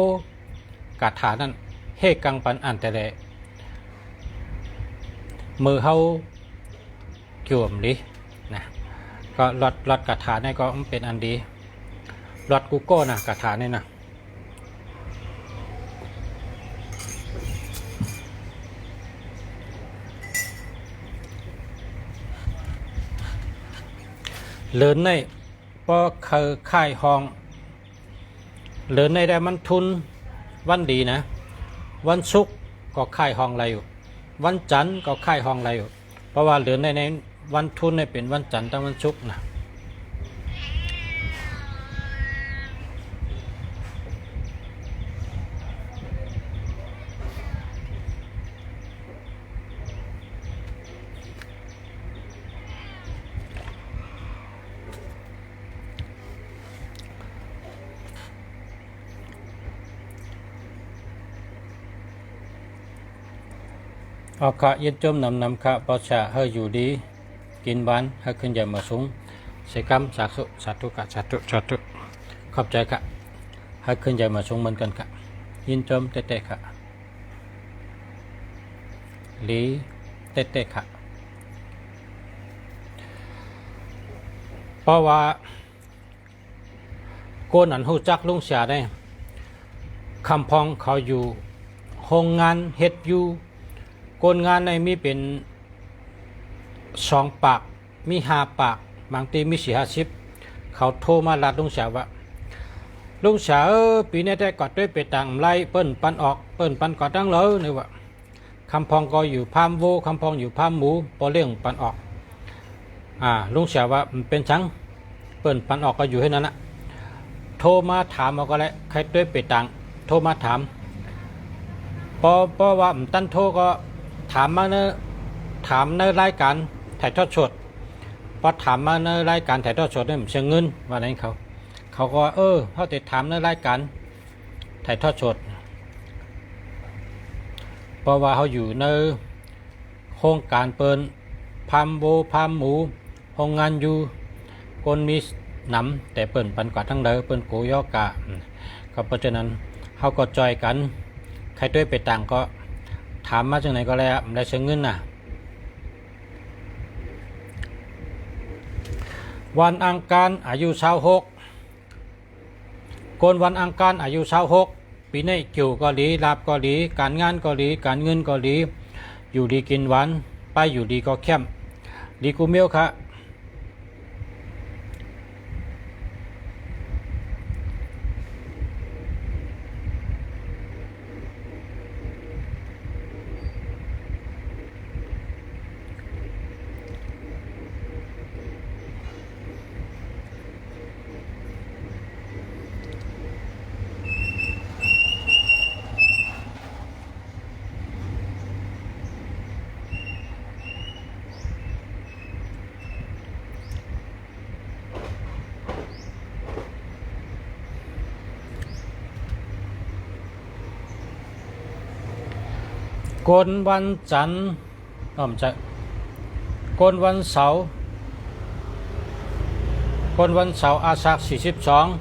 กัดถานั่นเฮกังปันอันแต่แลมือเขาเกี่ยวมลีนะก็หลอดกระถาเนี่ยก็เป็นอันดีหลอดกูโก้นะกระถาเนี่ยนะเลินในพอเคยค่ายห้องเลินในได้มันทุนวันดีนะวันศุกร์ก็ค่ายห้องอะไรอยู่วันจันทร์ก็ค่ายห้องอะไรอยู่เพราะว่าเลินในวันทุนเนี่ยเป็นวันจันทร์ตั้งวันศุกร์นะเอาขะยึดจมนำขะปอชะเฮอยู่ดีกินบ้านให้ขึ้นใหญ่มาสูงเสกรรมสาธุกะสาธุขอบใจกะให้ขึ้นใหญ่มาสูงเหมือนกันกะยินจมเตะๆกะลีเตะๆกะเพราะว่าโกนอันหูจักลุงเสียได้คำพองเขาอยู่โรงงานเฮ็ดอยู่คนงานในมีเป็น2 ปากมี5 ปากบางทีมี40-50เขาโทรมาลัดลุงเสียว่าลุงเสียปีนี้ได้กอดด้วยไปต่างไรเปิ้นปันออกเปิ้นปันกอดตั้งเลยนี่ว่าคำพองก็อยู่พามโวคำพองอยู่พามหมูปอเลี้ยงปันออกลุงเสียว่าเป็นชังเปิ้นปันออกก็อยู่ให้นั้นนะโทรมาถามเอาก็แล้วใครด้วยไปต่างโทรมาถามเพราะว่าตั้นโทรก็ถามมาในรายการถ่ายทอดสดพอถามมาในรายการถ่ายทอดสดเนี่ยเสียเงินว่าอะไรเขาก็เขาติดถามในรายการถ่ายทอดสดเพราะว่าเขาอยู่ในโครงการเปิดพามโบพามหมูโรงงานอยู่คนมีหนำแต่เปิ่นปันกว่าทั้งเด้อเปิ่นโกยอกะก็เพราะฉะนั้นเขาก็จอยกันใครด้วยไปต่างก็ถามมาจากไหนก็แล้วได้เสียเงินน่ะ วันอังคารอายุ26คนวันอังคารอายุ26ปีนี้เกี่ยวก็ดีลาบก็ดีการงานก็ดีการเงินก็ดีอยู่ดีกินหวานไปอยู่ดีก็เข้มดีกูเมียวค่ะคนวันจันทร์ไม่ใช่คนวันเสาร์อาสาฬห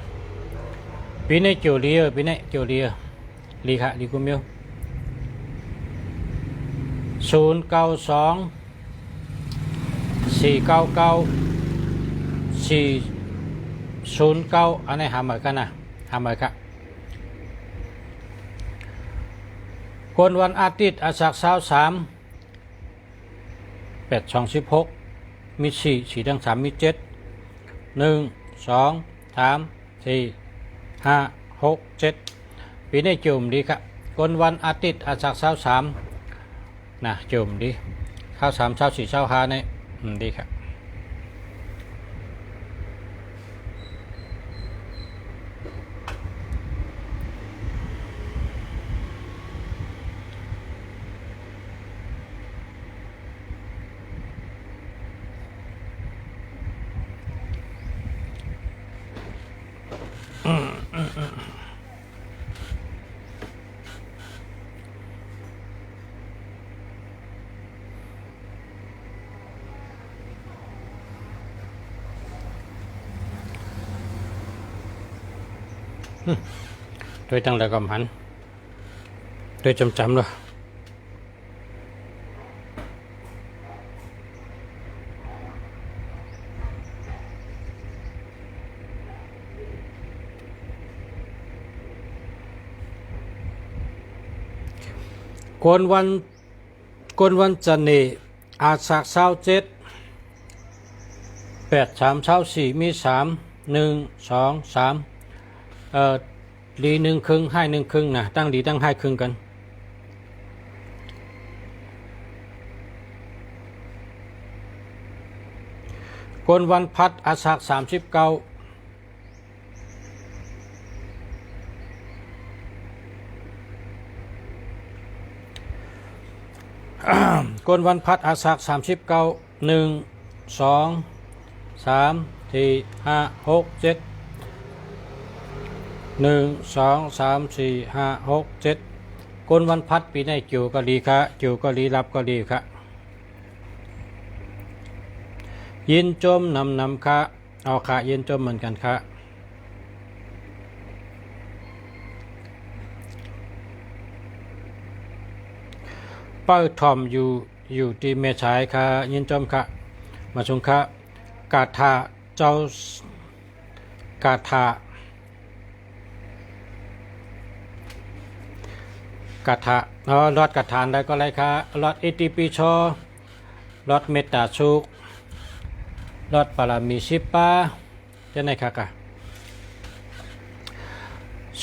42ปีนี้เกี่ยวเรียปีนี้เกี่ยวเรียลีค่ะลีกุมิว092 499 409อันนี้หาเหมือนกันนะหาเหมือนกันคนวันอาทิตย์อาสาฬ23 826มี4ดัง3มี7 1 2 3 4 5 6 7ปีนี้จุ่มดีครับคนวันอาทิตย์อาสาฬ23นะจุ่มดีข้าว3 4 5นี่ดีครับโดยตั้งแต่กำหันโดยจำเลยคนวันจันทร์นี่อาสาฬ27 83 24มี3 1 2 3ดี1 ครึ่งให้1 ครึ่งนะตั้งดีตั้งให้ครึ่งกันคนวันพัดอาสาฬ39คนวันพัดอาสาฬ39 1 2 3 4 5 6 7 1 2 3 4 5 6 7คนวันพัดปีนี้เกี่ยวก็ดีค่ะเกี่ยวก็ดีรับก็ดีค่ะยินจมนำค่ะเอาค่ะยินจมเหมือนกันค่ะเป้าทอมอยู่ที่เมชายค่ะยินจมค่ะมาชงค่ะกาถาเจ้ากาถากาถารอดกาถานได้ก็ไรค่ะรอดอิติปิโสรอดเมตตาสุขรอดปารามี10 ปาจะไหนค่ะกะ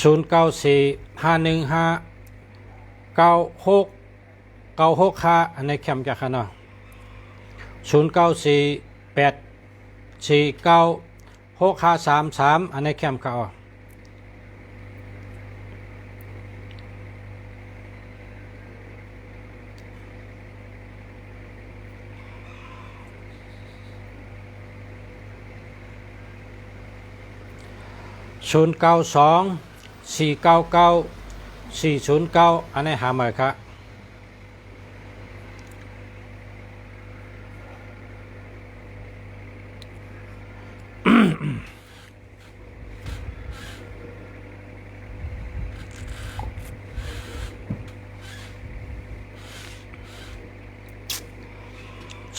09451596อันนี้แคมจากค่ะเนาะ0948496533อันนี้แคมค่ะอ๋อ092 499 409อันนี้หาใหม่ครับ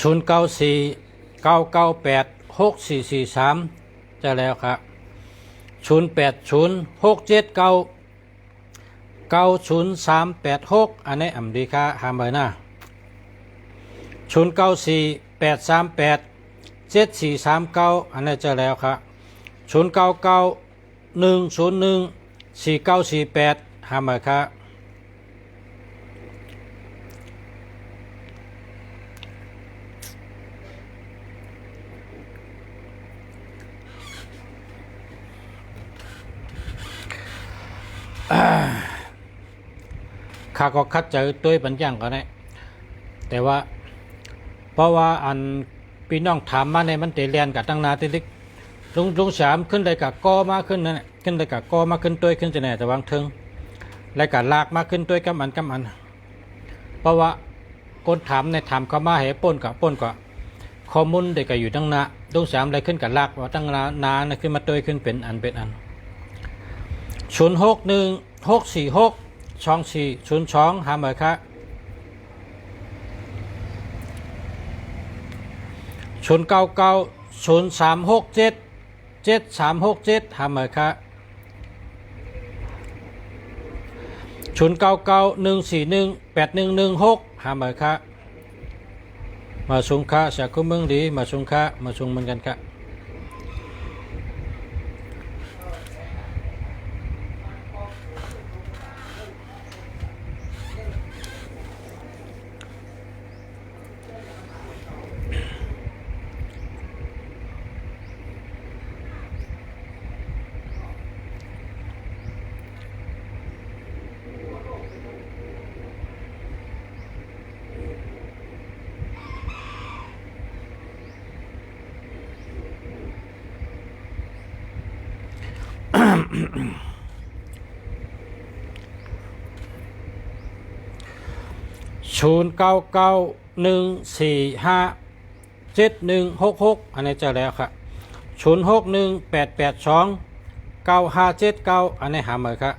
094998 080676443จะแล้วครับ0806799036อันนี้อำดีค่ะหาเบอร์หน้า0948387439อันนี้จะแล้วครับ0991014948หาเบอร์ครับข้าก็คัดเจอตัวปัญญางก็ได้แต่ว่าเพราะว่าอันพี่น้องถามมาในมันเตเรียนกับตั้งนาติลิกลุงสามขึ้นเลยกับกอมาขึ้นนั่นแหละขึ้นเลยกับกอมาขึ้นตัวขึ้นจะไหนแต่วางถึงแล้วกับลากมาขึ้นตัวกับอันเพราะว่าคนถามในถามเขามาให้ป้นกับข้อมูลเด็กก็อยู่ตั้งนาลุงสามเลยขึ้นกับลากว่าตั้งนาขึ้นมาตัวขึ้นเป็นอัน0616462402หาเบอร์ครับ099036777367หาเบอร์ครับ0991418116หาเบอร์ครับมาสุงค่าจากคุณเมืองดีมาสุงค่ามาสุงเหมือนกันครับ0991457166อันนี้จะแล้วครับ0618829579อันนี้หาเบอร์ครับ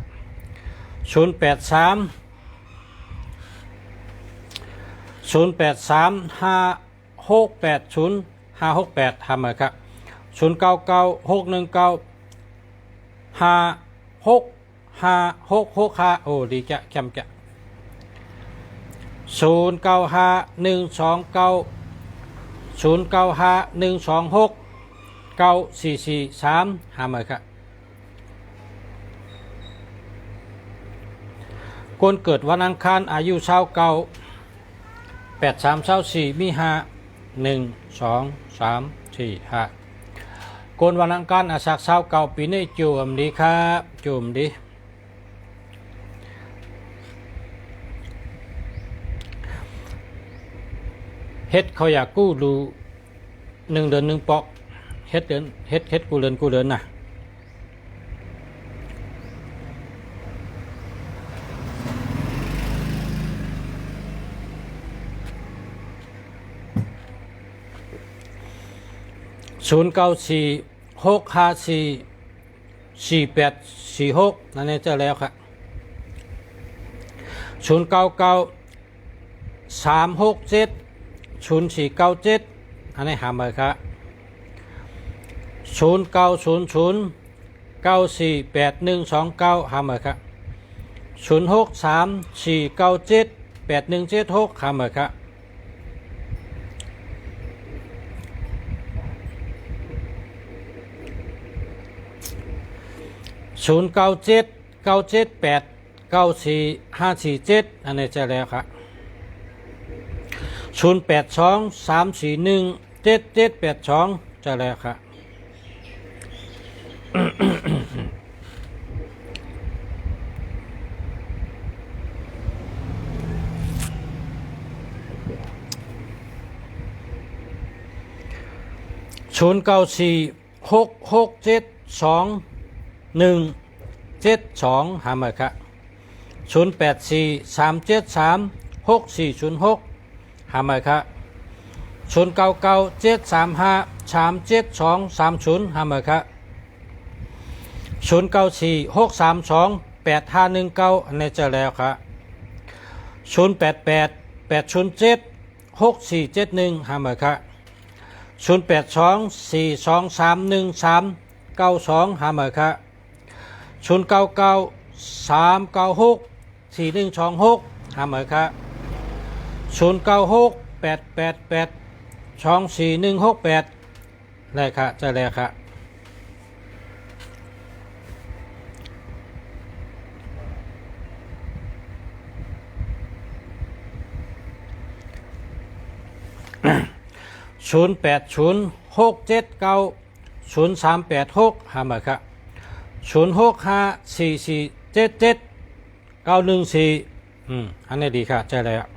0830835680 568หาเบอร์ครับ0991956565โอ้ดีจะแคมจะ0951269443หาเบอร์ครับคนเกิดวันอังคารอายุ2384มี512345คนวันอังคารอาศัก29ปีนี้จูมดีครับจูมดีเฮ็ดเขาอยากกู้ดู1 เดือน1ปอกเฮ็ดกู้เดือนนะ0946544846นั่นจะแล้วครับ0993670497อันนี้หาเบอร์ครับ0900948129หาเบอร์ครับ0634978176หาเบอร์ครับ0979789457อันนี้จะแล้วครับ0823417782จะแล้วครับ0946672172หาเบอร์ครับ0843736406หาเบอร์ครับ099735372230หาเบอร์ครับ0946328519อันนี้จะแล้วครับ0888076471หาเบอร์ครับ 0824231392หาเหมือค่ะ0993964126หาเหมือค่ะ0968882468เลยค่ะจะเลยค่ะ0806790386หาเหมือค่ะ0654477914อันนี้ดีค่ะใจเลยอ่ะ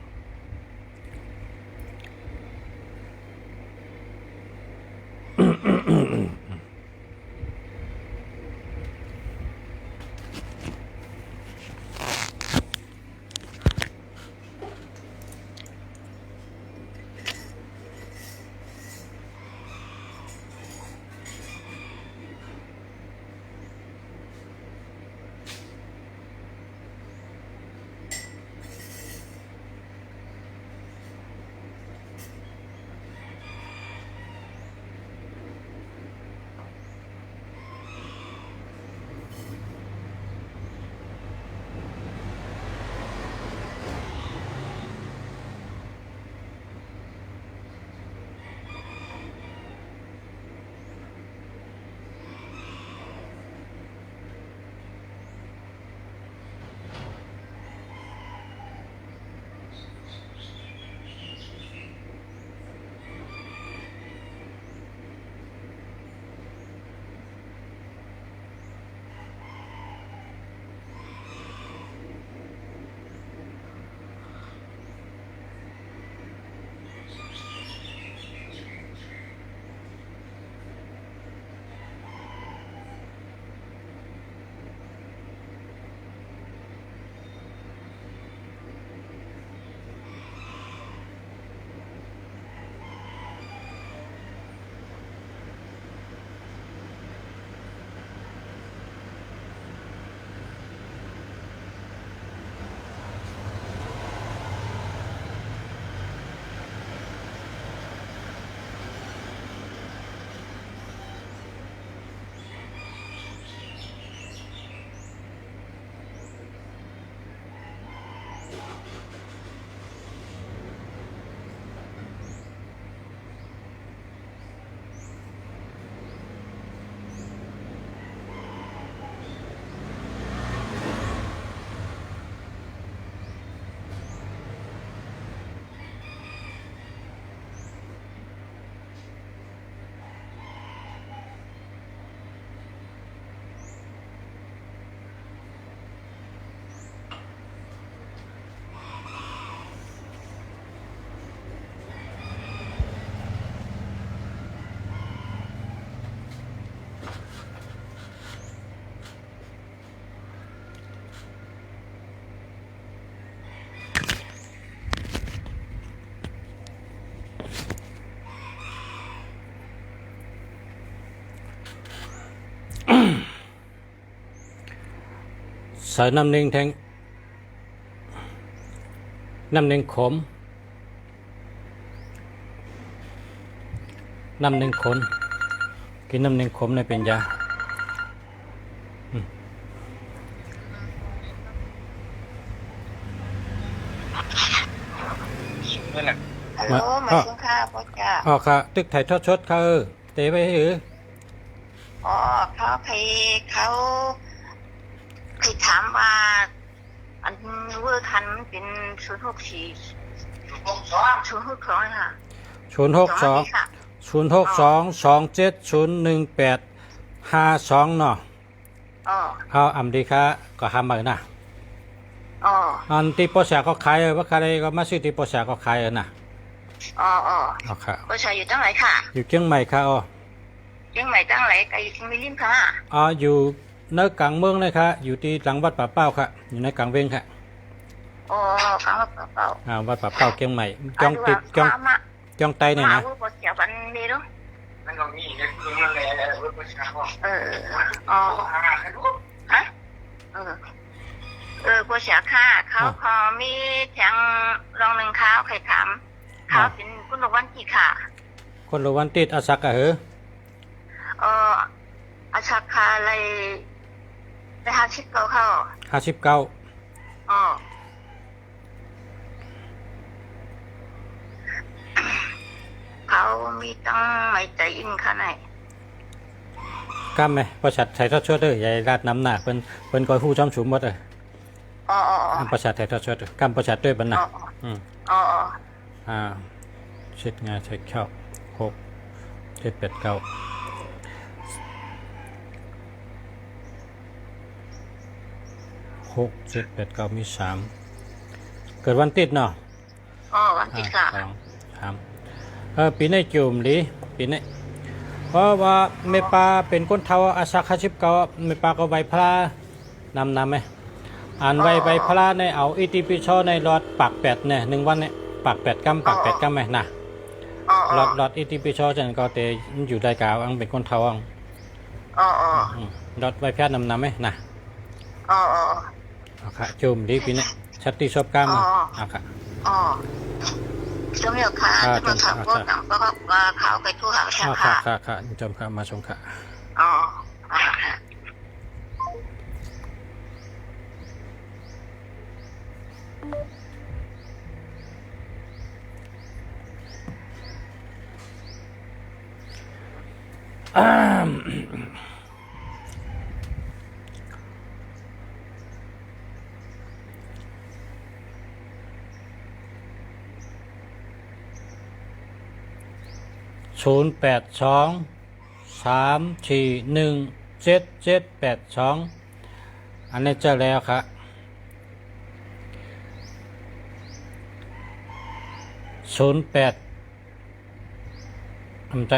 ใส่น้ำหนึ่งแทงน้ำหนึ่งขมน้ำหนึ่งขนกินน้ำหนึ่งขมในเป็นยาฮัลโหลมาส่งข้าวพ่อจ้าอ๋อค่ะตึกไถ่ทอดชดค่ะเตะไปให้หรืออ๋อเขาถามว่าอันเวอร์คันมันเป็น064 062ค่ะ062270185 เนาะเอาอำดีค่ะก็ทำมานะอันที่ปอชาก็ขายว่าใครก็มาซื้อที่ปอชาก็ขายนะอ๋อค่ะปอชาอยู่ตั้งไหนค่ะอยู่เชียงใหม่ค่ะอ๋อเชียงใหม่ตั้งไหนก็อยู่ที่มิลินค่ะอยู่ในกลางเมืองเลยค่ะอยู่ที่หลังวัดป่าเป้าค่ะอยู่ในกลางเวงค่ะกลางวัดป่าเป้าวัดป่าเป้าเชียงใหม่จ้องติดจ้องไตเนี่ยนะปอชาวันนี้เนาะนั่นก็มีในกรุงนั่นแหละปอชาฮะปอชาค่ะเขามีแทงรองหนึ่งเขาใครถามเขาเป็นคุณบอกวันกี่ค่ะ คนละวันติดอาศักอะเหรอ อาชาคาเลยไปหาชิปเขา59อ๋อเขามีตั้งไม่ใจอินขนาดไหน กล้ามไหมประชัดไทยทอดชดเด้อใหญ่ราดน้ำหนักเป็นก้อยหู้จ้อมฉุมหมดเลย อ๋อประชัดไทยทอดชดกล้ามประชัดด้วยบันนะอ๋อเช็ดงานใช้เข้า6 7 8 9 6 7 8 9มี3เกิดวันติดเนาะวันที่สาม 3ปีนี้จุ่มดีปีนี้เพราะว่าเมปาเป็นคนเทาอาศักชิบเก่าเมปาก็ใบพลานำไหมอ่านใบพลาในเอาอิติปิโชในรอดปาก8เนี่ย1วันเนี่ยปาก8 กัมปาก8 กัมไหมนะรอดอิติปิโชจันก็เตอยู่ได้กาวอังเป็นคนเทาอังรอดใบแพทย์นำไหมนะค่ะจุ่มดีปีนี้ชัดที่ชอบกล้ามค่ะจมเดียวค่ะจะมาถามพวกหนังก็ว่าเขาไปทั่วหาแค่ค่ะจมค่ะมาชมค่ะ082-341-7782อันนี้เจอแล้วครับ08ทำใจ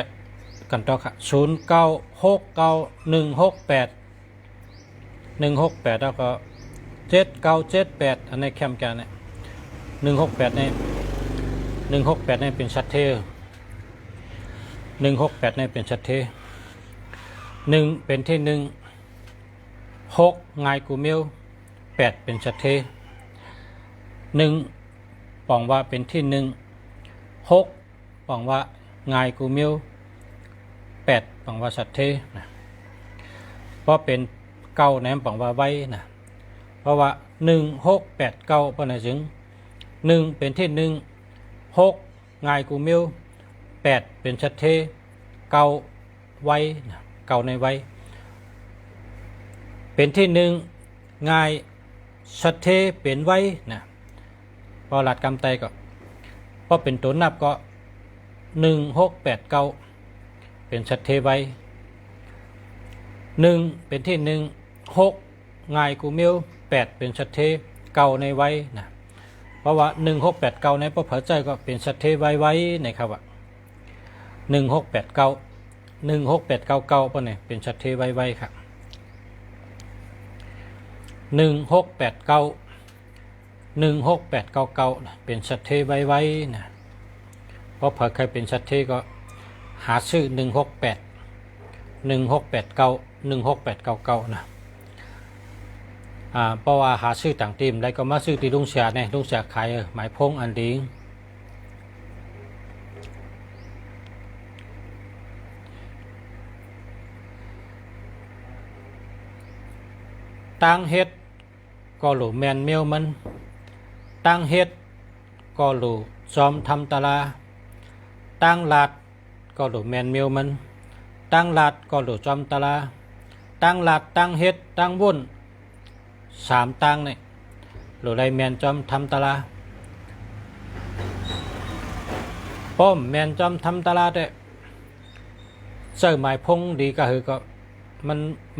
กันต่อครับ0969168168แล้วก็7978อันนี้แคมกันเนี่ย168นี่เป็นชัดเท168นี่เป็นชัดเท1เป็นที่6ง่ายกูมิว8เป็นชัดเท1ปองว่าเป็นที่6ปองว่าง่ายกูมิว8ปองว่าชัดเทนะเพราะเป็นเก้าแหนมปองว่าไว้นะเพราะว่า1689เพราะไหนถึง1เป็นที่6ง่ายกูมิว8เป็นชัดเทเก้าไว้นะเก้าในไว้เป็นที่ง่ายชัดเทเป็นไว้นะพอหลัดกำไตก็พอเป็นตัวนับก็1689เป็นชัดเทไว้1เป็นที่6ง่ายกูมิว8เป็นชัดเทเก้าในไว้นะเพราะว่า1689ในพอเผาใจก็เป็นชัดเทไว้นะครับว่า1689เพราะเนี่ยเป็นชัดเทไว้ครับ1689เป็นชัดเทไว้นะเพราะเผาใครเป็นชัดเทก็หาชื่อ1689นะเพราะว่าหาชื่อต่างทีมได้ก็มาชื่อตีลุงเสียเนี่ยลุงเสียขายหมายพงอันดีตั้งเฮ็ดก็หลูแมนเมียวมันตั้งเฮ็ดก็หลูจอมทำตาลาตั้งลาดก็หลูแมนเมียวมันตั้งลาดก็หลูจอมตาลาตั้งลาดตั้งเฮ็ดตั้งวุ่น3ตั้งเนี่ยหลูไรแมนจอมทำตาลาป้อมแมนจอมทำตาลาเด้เจอหมายพงดีก็คือก็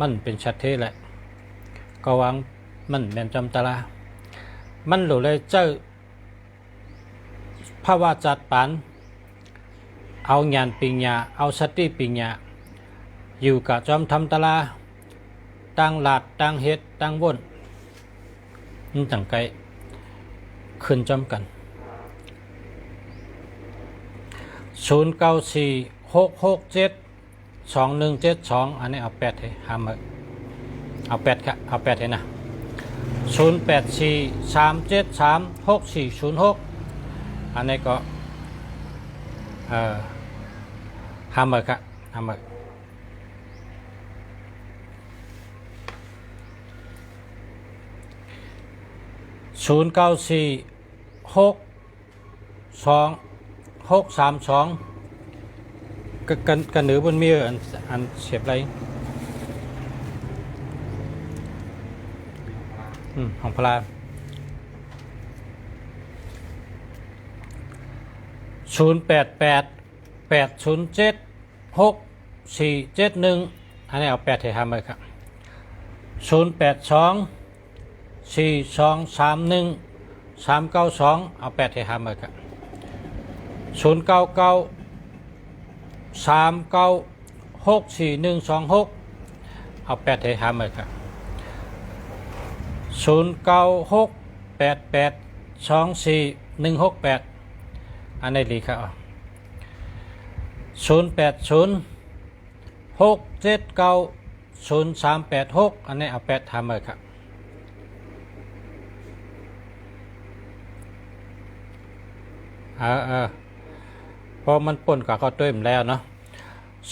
มันเป็นชัดเทแหละก็วางมันแมนจำตาลามันหลุเลยเจ้าภาวะจัดปันเอาญาณปิญญาเอาสติปิญญาอยู่กับจอมทำตาลาตั้งหลาดตั้งเฮ็ดตั้งวนนี่ต่างไกลขึ้นจำกัน0946672172อันนี้เอา8ให้หามาเอา8ครับเอา8ให้นะ0843736406อันนี้ก็ หาเมอร์ครับหาเมอร์094632 กันหรือบนมีอันเสียบไรของพลา0888076471อันนี้เอา8ให้ทำเลยครับ0824231392เอา8ให้ทำเลยครับ0993964126เอา8ให้ทำเลยครับ0968824168อันนี้ดีครับ0806790386อันนี้เอา8ทำเลยครับพอมันป่นกับข้าวต้มแล้วเนาะ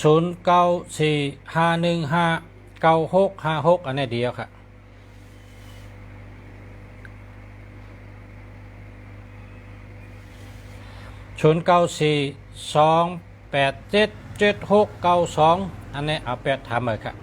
0945159656อันนี้เดียวครับ0942877692อันนี้เอา8ทำเลยครับ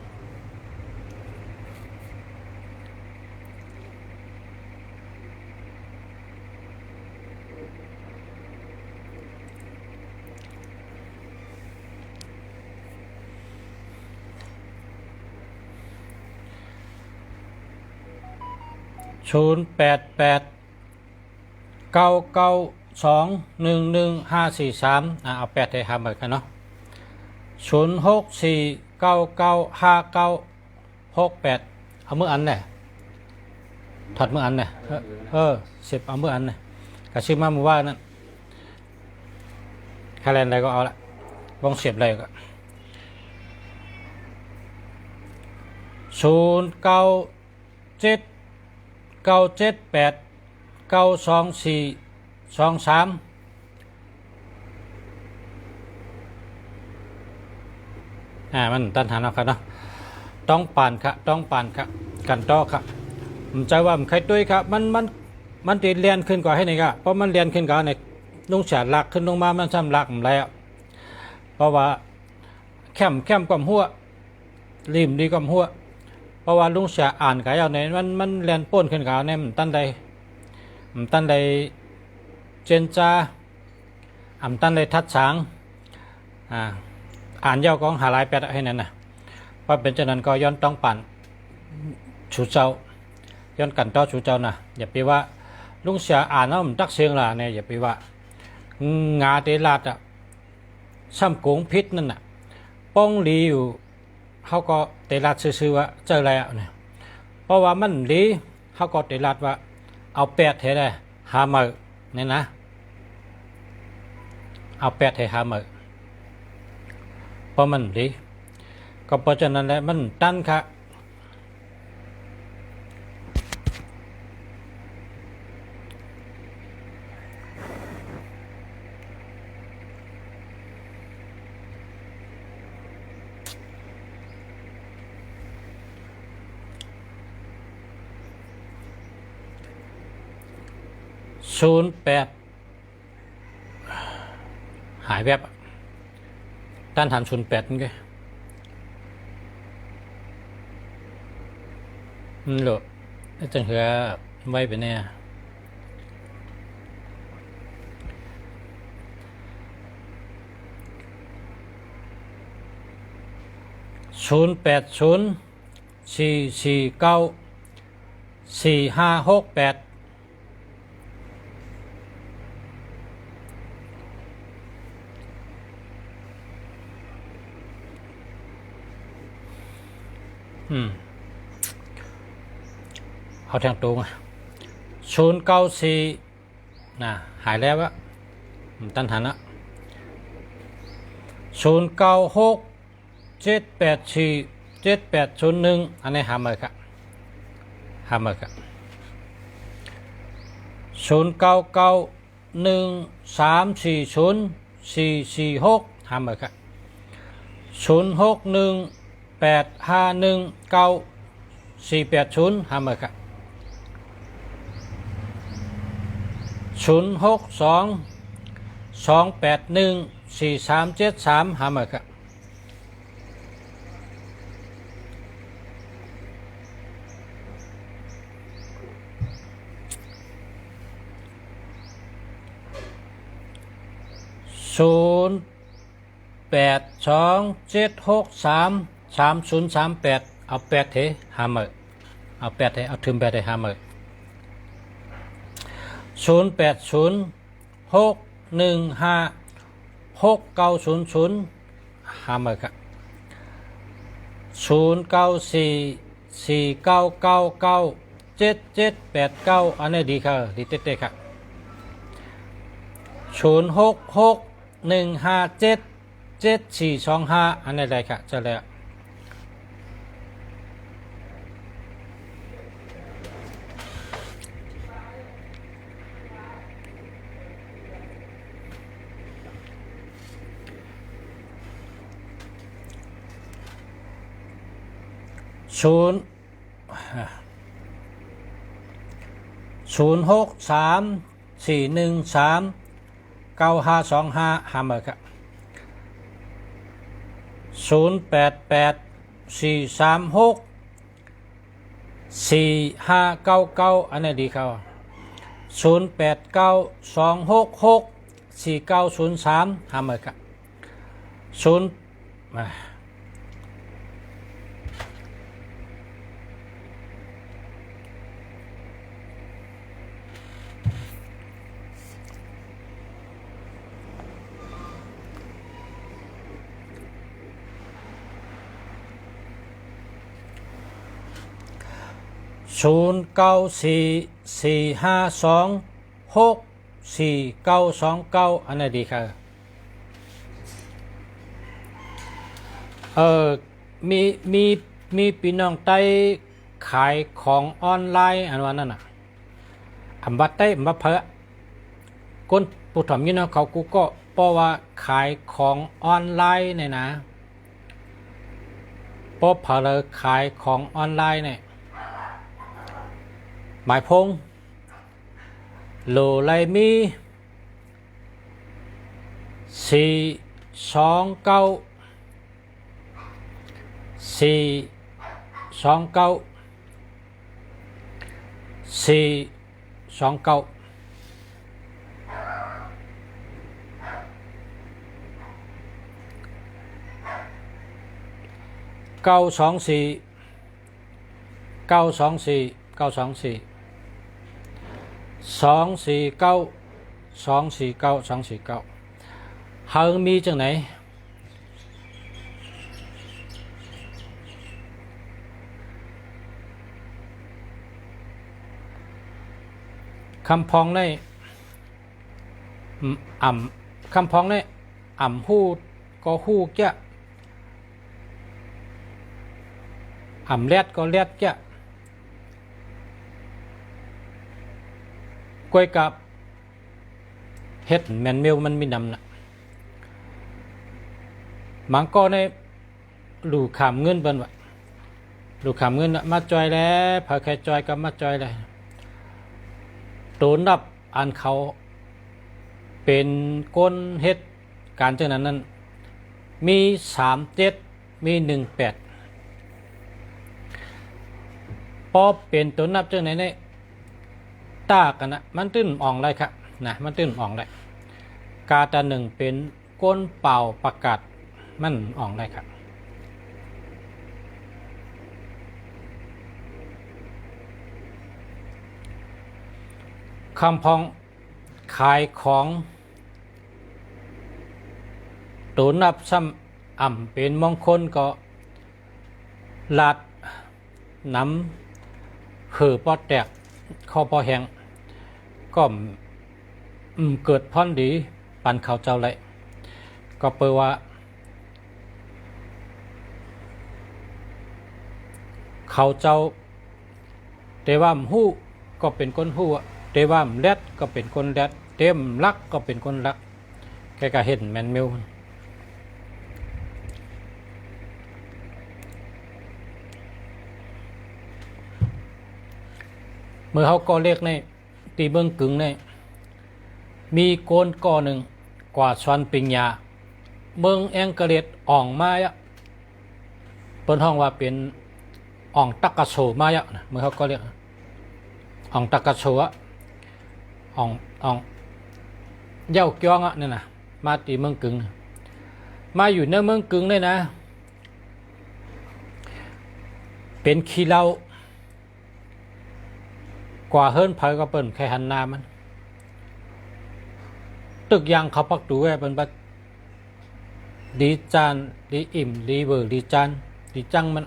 0889921153เอา8ให้ทำเลยครับเนาะ06499596เอามืออันเนี่ยถอดมืออันเนี่ยเสียบเอามืออันเนี่ยกระชิบมามือว่านั่นคะแนนอะไรก็เอาละวงเสียบเลยก็097978924223มันตันหันเอาครับเนาะต้องปานครับต้องปานครับกันต่อครับผมใจว่ามันใครตุ้ยครับมันตีเรียนขึ้นกว่าให้นี่ครับเพราะมันเรียนขึ้นกว่าในลุงฉาดหลักขึ้นลงมามันซ้ำหลักผมแล้วเพราะว่าแคมกับหัวริมดีกับหัวเพราะว่าลุงฉาอ่านกายเอาในมันเรียนป้นขึ้นกว่าเนี่ยมันตั้นใดเจนจาตั้นใดทัดช้างอ่านยาวกองหาลายแปดให้นั่นนะเพราะเป็นเช่นนั้นก็ย้อนต้องปั่นชูเจ้าย้อนกันต่อชูเจ้านะอย่าไปว่าลุงเสียอ่านแล้วมันตักเสียงล่ะเนี่ยอย่าไปว่างาเตลาดซ้ำโกงพิษนั่นน่ะป้องลีอยู่เขาก็เตลาดซื่อๆว่าเจอแล้วเนี่ยเพราะว่ามันลีเขาก็เตลาดว่าเอาแปดให้ได้หามือเนี่ยนะเอาแปดให้หามือเพราะมันดีก็เพราะฉะนั้นแหละมันตั้นค่ะ08หายแบบต้านทาน08นี่ไงหรอจังเหือไว้ไปเนี่ย0804494568เอาทางตรง094นะหายแล้ววะตันหันละ0967847801อันนี้หามาครับหามาครับ0991340446หามาครับ 0618519480หาเมอร์ครับ0622814373หาเมอร์ครับ0827633038เอา8เทหาเมอร์เอา8เทเอาถึง8เทหาเมอร์0806156900หาเมอร์ครับ094499978789อันนี้ดีครับดีเต้ๆครับ0661577425อันนี้ได้ครับจะแล้ว0634139525หาเมอร์ครับ0884364599อันนี้ดีครับ0892664903หาเมอร์ครับ094452642929อันนี้ดีครับมีมีพี่น้องใต้ขายของออนไลน์อันว่านั่นน่ะอำบัดใต้มาเพอคนผู้ถมนี่เนาะเขากูก็เพราะว่าขายของออนไลน์เนี่ยนะเพราะเพอเลยขายของออนไลน์เนี่ยหมายพงโลไลมี429เก้าสองสี่249 เฮามีจังไหนคำพองในคำพองในฮู้ก็ฮู้แก่แรดก็แรดแก่ก้อยกับเฮ็ดแมนเมลมันมีนำนะมังก็ในลูกขามเงินเบิ่นว่าลูกขามเงินมาจอยแล้วพอแค่จอยก็มาจอยเลยโดนนับอันเขาเป็นก้นเฮ็ดการจังนั้นมี37มี18พอเป็นตัวนับจังไหนเนี่ยตากันนะมันตื้นอ่องเลยครับนะมันตื้นอ่องเลยกาตาหนึ่งเป็นก้นเป่าประกาศมันอ่องเลยครับคำพองขายของตัวนับซ้ำเป็นมงคลก็ลาดน้ำหือปอดแตกข้อพอแหงก็เกิดพรดีปันเขาเจ้าเลยก็เปลว่าเขาเจ้าเตว่ามหู้ก็เป็นคนหู้เตว่ามแรดก็เป็นคนแรดเต็มรักก็เป็นคนรักแกก็เห็นแมนมิว มื่อเขาก่อเล็กในตีเมืองกึ่งในมีโกนก่อหนึ่งกว่าชวนปิงยาเมืองแองกะเลียดอ่องมาอะเปิ้นห้องว่าเป็นอ่องตักกะโซมาอะนะเมื่อเขาก็เรียกอ่องตักกะโซอะอ่องเย้าเกียงอะนี่นะมาตีเมืองกึ่งมาอยู่ในเมืองกึ่งเลยนะเป็นขี้เหล้ากว่าเฮิรนเผยก็เปิ้นแค่หันหน้ามันตึกยางเขาปักดูแวเป็นบัดดีจานดีอิ่มดีเบอร์ดีจานดีจังมัน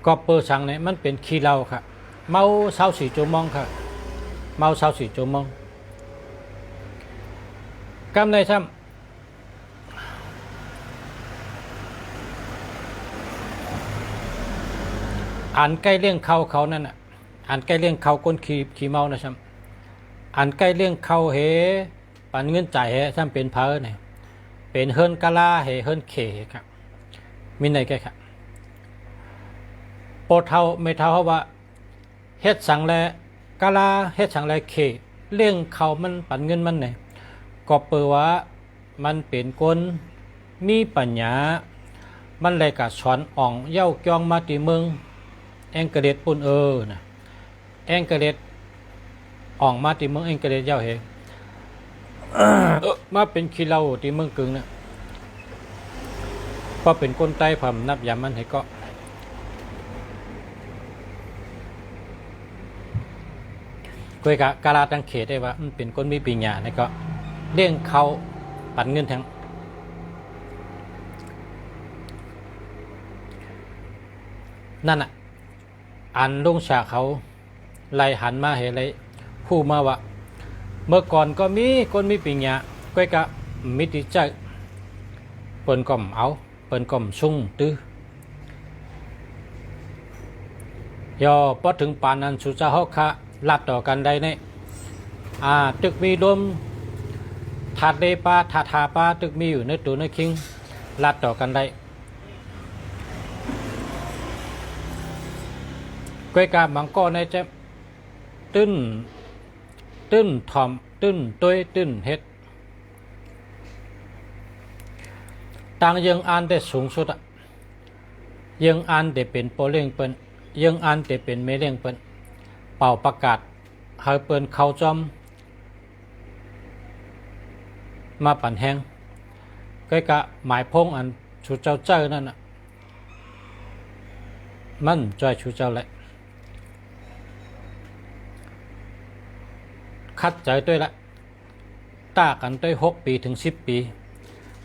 ก็เปิดช่างเนี่ยมันเป็นขี้เหล้าค่ะเมาเช้าสี่ชั่วโมงค่ะเมาเช้าสี่ชั่วโมงกำในซ้ำอ่านใกล้เลี้ยงเขานั่นน่ะอ่านใกล้เลี้ยงเขาคนขี่เมานะซ้ำอ่านใกล้เลี้ยงเขาเหปันเงินจ่ายเหซ้ำเป็นเพอเนี่ยเป็นเฮิรนกะลาเหเฮิรนเขครับมีไหนแกครับโปรเท่าไม่เท่าเขาว่าเฮ็ดสังแลกะลาเฮ็ดสังแลเขเลี้ยงเขามันปันเงินมันเนี่ยก็เปิดว่ามันเป็นคนมีปัญญามันเลยกะสอนอ่องเย้าเกียงมาตีเมืองแองกะเด็ดปุ่นนะแองกะเด็ดอ่องมาตีเมืองแองกะเด็ดเย้าเหมาเป็นขี้เหล้าตีเมืองกึ่งนะพอเป็นคนใต้ผมนับยามมันให้ก็คุยกับกาลาตังเขตได้ว่ามันเป็นคนมีปัญญาเนี่ยก็เลี้ยงเขาปันเงินทั้งนั่นอ่ะอันลุงชาเขาไล่หันมาเห็นไรพูดมาว่าเมื่อก่อนก็มีคนมีปัญญาคุยกับมิติใจเปิ้นก่อมเอาเปิ้นก่อมซุ่งตื้อยอพอถึงปานนั้นสุจาฮอกคะลัดต่อกันได้เนี่ยตึกมีดมถาดเดปาถาทาปาตึกมีอยู่ในตัวในคิงลัดต่อกันได้ก้อยกาบางก้อนในจะตื้นถอมตื้นตัวตื้นเฮ็ดต่างยังอ่านได้สูงสุดยังอ่านได้เป็นโปเล่งเปิ้นยังอ่านได้เป็นเมเล่งเปิ้นเป่าประกาศให้เปิ้นเข้าจอมมาปั่นแห้งก็กะหมายพงอันชูเจ้านั่นน่ะมันจอยชูเจ้าแหละคัดใจด้วยละตากันด้วย6 ปีถึง10 ปี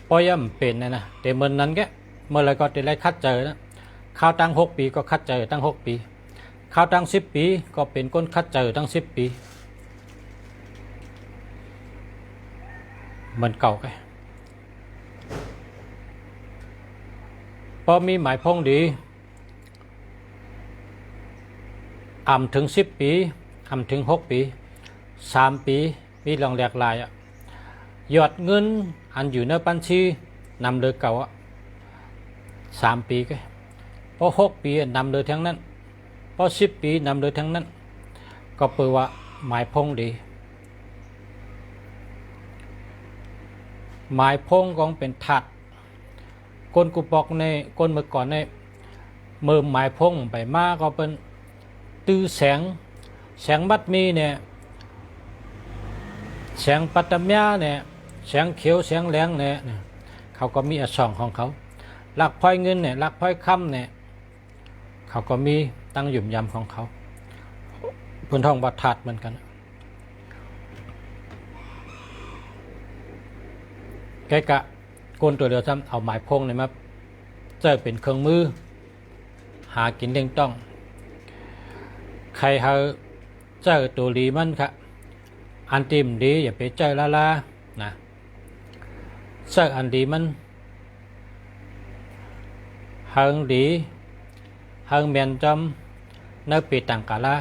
พอย่ำเป็นนะแต่เมื่อนั้นแกเมื่อไรก็จะได้คัดใจนะข้าวตั้ง6 ปีก็คัดใจตั้ง6 ปีข้าวตั้ง10 ปีก็เป็นก้นคัดใจตั้ง10 ปีเหมือนเก่าไงพอมีหมายพงดีอ่ำถึง10 ปีอ่ำถึง6 ปี3 ปีมีลองแหลกลายยอดเงินอันอยู่ในบัญชีนำเลยเก่า3 ปีก็พอ6 ปีนำเลยทั้งนั้นพอ10 ปีนำเลยทั้งนั้นก็เปิดว่าหมายพงดีหมายพงกองเป็นถัดก้นกุปอกในก้นเมื่อก่อนในเมื่อหมายพงไปมาก็เป็นตื้อแสงบัดมีเนี่ยแสงปัตตมยาเนี่ยแสงเขียวแสงแหลงเนี่ยเขาก็มีอักษรของเขาหลักพลอยเงินเนี่ยหลักพลอยค่ำเนี่ยเขาก็มีตั้งหยุ่มยำของเขาพื้นท้องบัดถัดเหมือนกันแกกะโกนตัวเดียวซ้ำเอาหมายพงเนี่ยมาเจอเป็นเครื่องมือหากินเลี้ยงต้องใครเขาเจอตัวดีมันค่ะอันตีมดีอย่าไปเจอละนะเจออันดีมันเฮิงดีเฮิงเมียนจำเนื้อปีต่างกาลา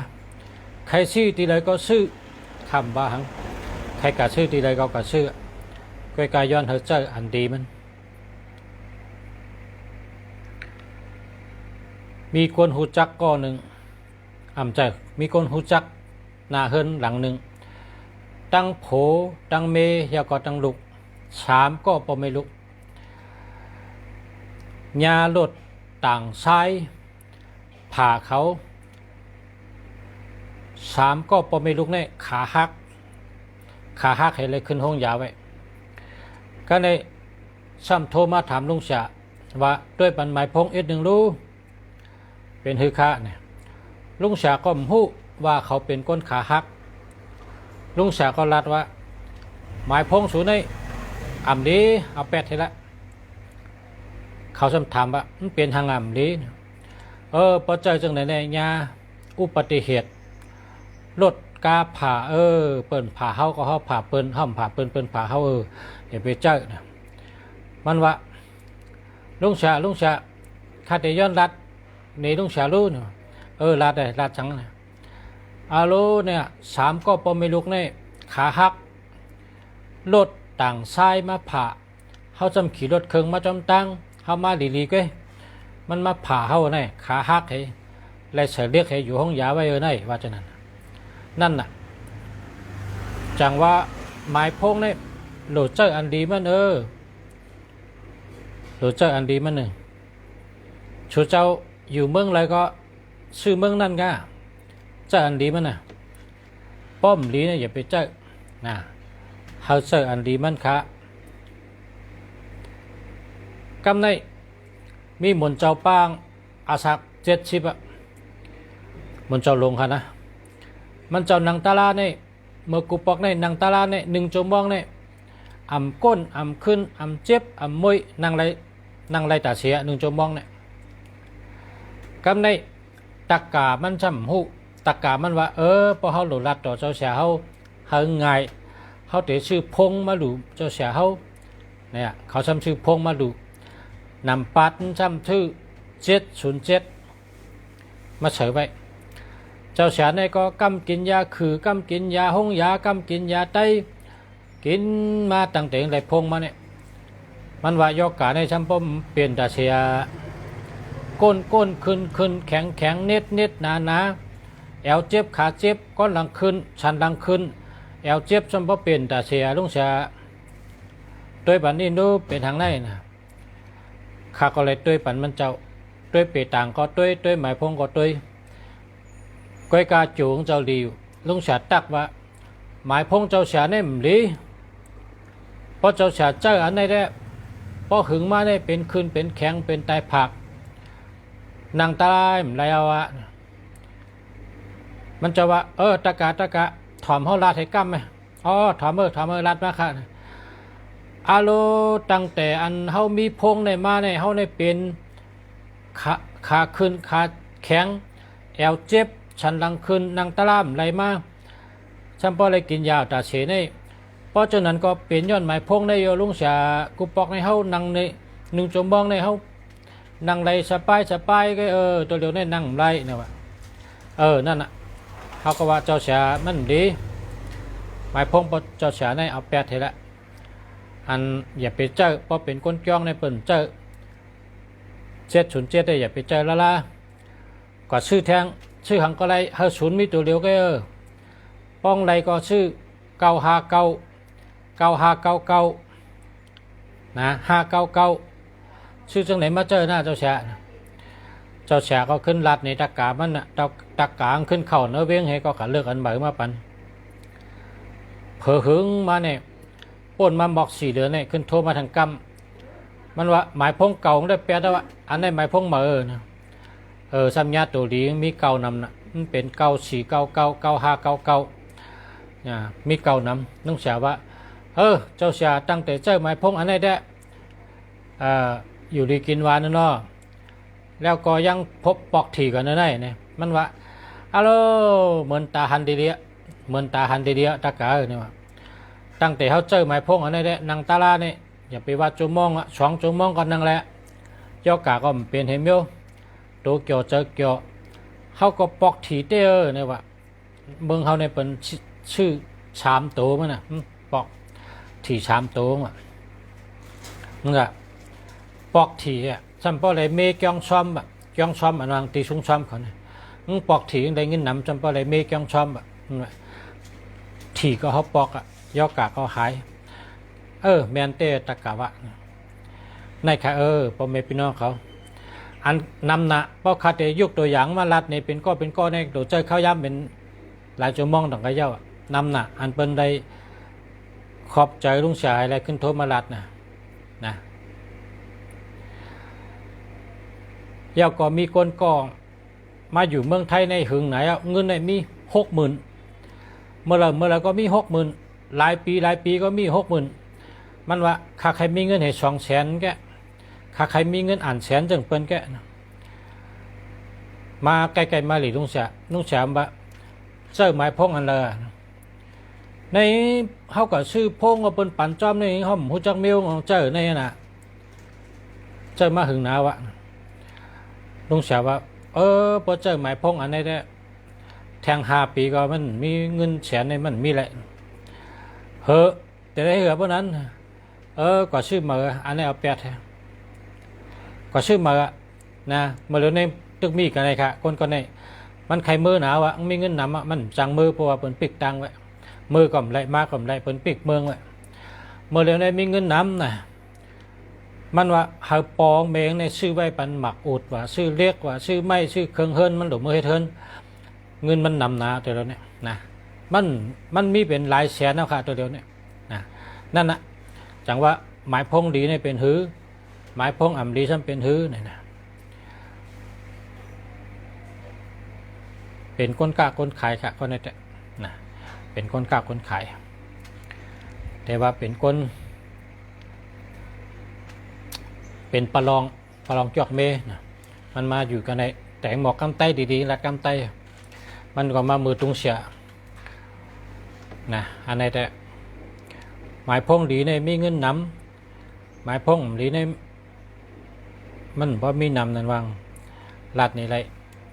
ใครซื้อทีไรก็ซื้อคำว่าหังใครกะซื้อทีไรก็กะซื้อก้อยกายย้อนเฮอเจออันดีมันมีคนหูจักก้อนหนึ่ง ใจมีคนหูจักหน้าเฮินหลังหนึ่งตั้งโผตั้งเมยาก็ตั้งลุกสามก็ปไม่ลุกยาลดต่างซ้ายผ่าเขาสามก็ปไม่ลุกเนี่ยขาหักให้เลยขึ้นห้องยาไว้ก็ในซ้ำโทรมาถามลุงฉะว่าด้วยปันหมายพงเอ็ดหนึ่งรู้เป็นฮือคะเนี่ยลุงฉะก็หู้ว่าเขาเป็นก้นขาหักลุงฉะก็รัดว่าหมายพงสูในอ่ำดีเอาแปดทีละเขาซ้ำถามว่ามันเป็นทางอ่ำดีพอเจอจังไหนเนี่ยยาอุบัติเหตุรถกาผ่าเปิ้นผ่าเฮาก็เฮาผ่าเปิ้นห้อมผ่าเปิ้นผ่าเฮาอย่าไปเจอนะมันว่าลุงฉะคาเตย้อนรัดในลุงฉะรู้เนาะรัดได้รัดจังนะอาโลเนี่ยสามก็ปไม่ลุกเนี่ยขาหักรถต่างซ้ายมาผ่าเฮาจำขี่รถเครื่องมาจำตั้งเฮามาดีๆก็มันมาผ่าเฮาเนี่ยขาหักให้และเสียเรียกให้อยู่ห้องยาไว้ในว่าจะนั่นน่ะจังว่าหมายพงเนี่ยโหลดเจออันดีมันโหลดเจออันดีมันหนึ่งชูเจ้าอยู่เมืองอะไรก็ชื่อเมืองนั่นก็เจออันดีมันน่ะป้อมลีเนี่ยอย่าไปเจอนะเฮาเจออันดีมันค่ะกำในมีหมุนเจ้าป้างอาศัก70อ่ะหมุนเจ้าลงค่ะนะมันเจ้านังตาลาเนี่ยเมื่อกูปอกเนี่ยนังตาลาเนี่ย1 ชั่วโมงเนี่ยอ่ำก้นอ่ำขึ้นอ่ำเจ็บอ่ำมวยนั่งไรตาเสีย1 ชั่วโมงเนี่ยกำในตะกามันจำหูตะกามันว่าพอเฮาหลุดลัดต่อเจ้าเสียเฮาไงเฮาเตะชื่อพงมาดูเจ้าเสียเฮาเนี่ยเขาจำชื่อพงมาดูนำปัดจำชื่อ707มาเฉยไว้เจ้าเสียเนี่ยก็กำกินยาคือกำกินยาห้องยากำกินยาไตกินมาตั้งแต่ไรพงมาเนี่ยมันว่ายกกาในช้ำป้มเปลี่ยนตาเสียก้นขึ้นแข็งเน็ดหนาแอวเจ็บขาเจ็บก้อนหลังขึ้นชันหลังขึ้นแอวเจ็บช้ำป้มเปลี่ยนตาเสียลุงเสียโดยปันนี้ดูเป็นทางไหนนะข้าก็เลยโดยปันมันเจ้าโดยเปต่างก็โดยหมายพงก็โดยก้อยกาจูงเจ้าดีลุงเสียตักว่าหมายพงเจ้าเสียเนี่ยมันดีเพราะเจ้าเสียเจ้าอันไหนได้เพราะหึงมาได้เป็นคืนเป็นแข็งเป็นไตผักนางตายมันไรเอามันจะว่าตะกะถอมเฮาลาดให้กั้มไหมถอมลาดมาค่ะอาโลตั้งแต่อันเฮามีพงในมาในเฮาในเป็นขาขึ้นขาแข็งแอวเจ็บชันหลังขึ้นนางตะล่ามไรมาฉันพอเลยกินยาตาเฉยในเพราะฉะนั้นก็เปลี่ยนย้อนหมายพงในโยลุงเสียกุปอกในเฮานั่งใน1 ชั่วโมงในเฮานั่งไรสบายก็ตัวเดียวในนั่งไรเนี่ยว่านั่นน่ะเขาก็ว่าเจ้าเสียมันดีหมายพงเจ้าเสียในเอาแปดเท่าละอันอย่าไปเจอเพราะเป็นก้นจ้องในเปิ่นเจอ707ได้อย่าไปเจอละก็ชื่อแทงชื่อหังก็ไรเฮาศูนย์มีตัวเดียวก็ป้องไรก็ชื่อ9599นะ599ชื่อจังไหนมาเจอหน้าเจ้าแฉะก็ขึ้นลัดในตะกามันน่ะตะกางขึ้นเข่าเนื้อเว้งให้ก็ขันเลือกอันใบมาปันเผอหึงมาเนี่ยป่นมาบอก4 เดือนเนี่ยขึ้นโทรมาทางกำมันว่าหมายพงเก่าได้แปลว่าอันได้หมายพงมานะสัญญาตัวดีมีเก่านำนะมันเป็น94999599เนี่ยมีเก่านำน้องเสียว่าเจ้าเสียตั้งแต่เจ้าหมายพงอันไหนได้อยู่ดีกินหวานเนาะแล้วก็ยังพบปอกถี่กันนั่นเนี่ยมันว่าฮัลโหลเหมือนตาหันดีเดียตะกาเนี่ยว่าตั้งแต่เขาเจอหมายพงอันไหนได้นางตาลาเนี่ยอย่าไปว่าชั่วโมง2 ชั่วโมงก่อนนั่งแหละเจ้ากาก็เป็นเห็นมั้ยโตเกียวเจอเกียวเขาก็ปอกถี่เต้เนี่ยว่าเมืองเขาเนี่ยเป็นชื่อ3 ตัวมันน่ะปอกถี่3 ตัวอ่ะนั่นแหละปอกถี่อ่ะฉันพอเลยเมย์กยองซ้อมอันวางตีซุ้งซ้อมเขาเนี่ย ปอกถีได้เงินนำจำปะอะไรเมกยองชอมอ่ะถีก็เขาปอกอ่ะยอกาเขาหายแมนเตตะกะวะในค่ะพ่อแม่พี่น้องเขาอันนำนะเพราะคาเตยุกตัวอย่างมาลัดนี่เป็นก้อนในโดดเจอเข้าย่ำเป็นหลายชั่วโมงต่างกันเย้านำนะอันเป็นได้ขอบใจลุงชายอะไรขึ้นโทรมาลัดนะเย้าก็มีคนกองมาอยู่เมืองไทยในหึงไหนเงินในมี60,000เมื่อไรก็มี60,000หลายปีก็มี60,000มันว่าข้าใครมีเงินให้200,000แกข้าใครมีเงินอ่านแสนจังเปิ้นแกมาไกลๆมาหลีลุงเสียว่าเจ้าหมายพงอันเลยในเขาก็ชื่อพงว่าเปิ้นปั่นจอมในห้องหูจักเมียวของเจ้าในน่ะเจ้ามาหึงหนาวะลุงเสียว่าพอเจ้าหมายพงอันนี้ได้แทง5 ปีก็มันมีเงินแสนในมันมีแหละแต่ได้เหรอพวกนั้นก็ชื่อเมื่ออันนี้เอาแปดก็ชื่อเมื่อนะเมื่อเร็วในตึกมีกันเลยค่ะคนในมันใครมือหนาวะมีเงินนำมันจังมือเพราะว่าเปิ้นปิกตังไว้มือก่อมไรมากก่อมไรเปิ้นปิกเมืองไว้เมื่อเร็วในมีเงินนำนะมันว่าหาปองเมงในชื่อไว้ปันหมักอุดว่าชื่อเรียกว่าชื่อไม่ชื่อเครื่องเฮิรนมันหลบมือให้เฮิรนเงินมันนำหนาตัวเดียวเนี่ยนะมันมีเป็นหลายแสนนะค่ะตัวเดียวเนี่ยนะนั่นนะจังว่าหมายพงดีเนี่ยเป็นหื้อหมายพงอ่ำดีซ้ำเป็นหื้อเนี่ยนะเป็นคนกล้าคนขายค่ะคนนี้นะเป็นคนกล้าคนขายแต่ว่าเป็นคนเป็นปลองจอกเมนะมันมาอยู่กันในแต่งหมอกกำไตดีๆและกำไตมันก็มามือตุงเสียนะอันนี้แต่หมายพงดีในมีเงินนำหมายพงดีในมันพอมีนำนั่นวางลัดนี่ไร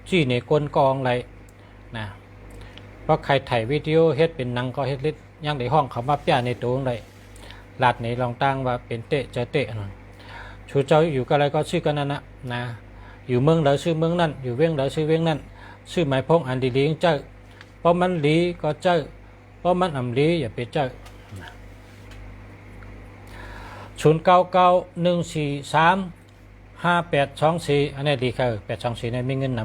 จี้ในก้นกองไรนะเพราะใครถ่ายวิดีโอเฮ็ดเป็นหนังก็เฮ็ดลิดยังในห้องเขามาเปียในตัวไรลัดนี่ลองตั้งว่าเป็นเตะจะเตะนะชูเจ้าอยู่กับอะไรก็ชื่อกันนั่นนะอยู่เมืองไหนชื่อเมืองนั่นอยู่เวียงไหนชื่อเวียงนั่นชื่อหมายพงอันดีๆเจ้าเพราะมันดีก็เจ้าเพราะมันอ่ำดีอย่าไปเจ้า0991435824อันนี้ดีค่ะ824เนี่ยมีเงินนำ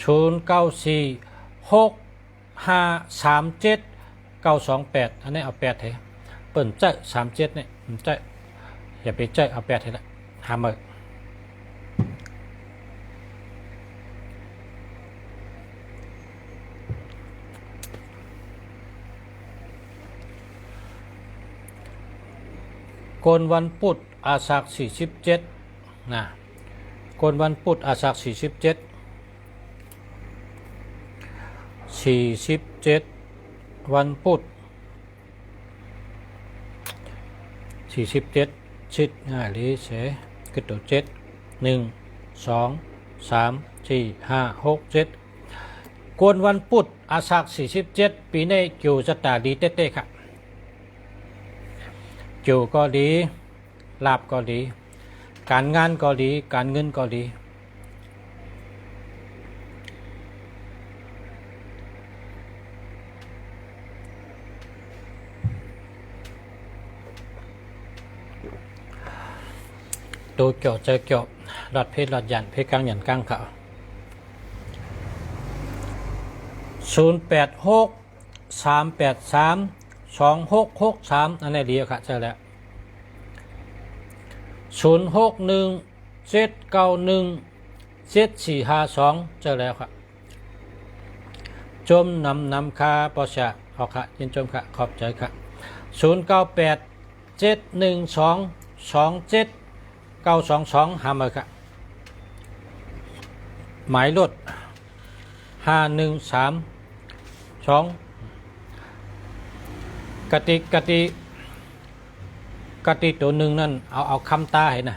0946537928อันนี้เอา8เถอะเปิ่นเจ้า37เนี่ยเจ้าอย่าไปเจ้าเอา8เถอะหามือโกนวันพุธอาสาฬ47นะโกนวันพุธอาสาฬ47วันพุธ47ชิดหรือเสกระโดด7 1 2 3 4 5 6 7โกนวันพุธอาสาฬ47ปีนี้อยู่สตาดีเต้ๆค่ะอยู่ก็ดีลาบก็ดีการงานก็ดีการเงินก็ดีดูเกี่ยวเจอเกี่ยวหลอดเพชรหลอดหยันเพชรกลางหยันกลางเขา0863832663อันนี้ดีค่ะเจอแล้ว0617917452เจอแล้วค่ะจมนำคาปอชะออกค่ะยินจมค่ะขอบใจค่ะ0987122722หามาค่ะหมายรถ5132กติตัวหนึ่งนั่นเอาคำตาให้นะ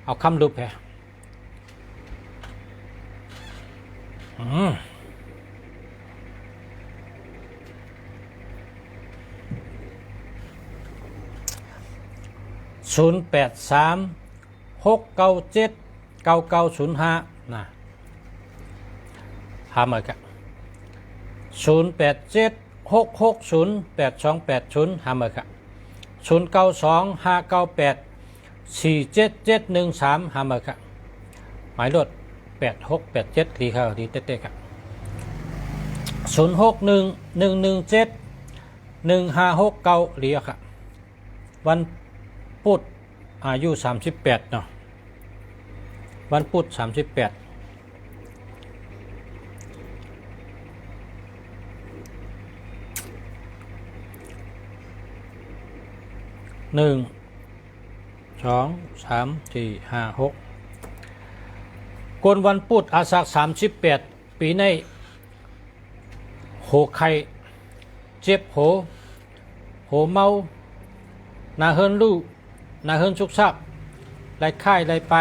เอาคำรูปให้0836979905นะ หามาครับ0876608280หามาครับ0925984771 หามาครับหมายรถ8687ดีครับดีเต้ๆครับ0611171569เหลียครับวันพุธอายุ38เนาะวันพุธ381 2 3 4 5 6กนวันพุธอาสา38ปีในโหไข่เจ็บโหเมานาเฮินลู่นาเฮินชุกชับไรค่ายไรไป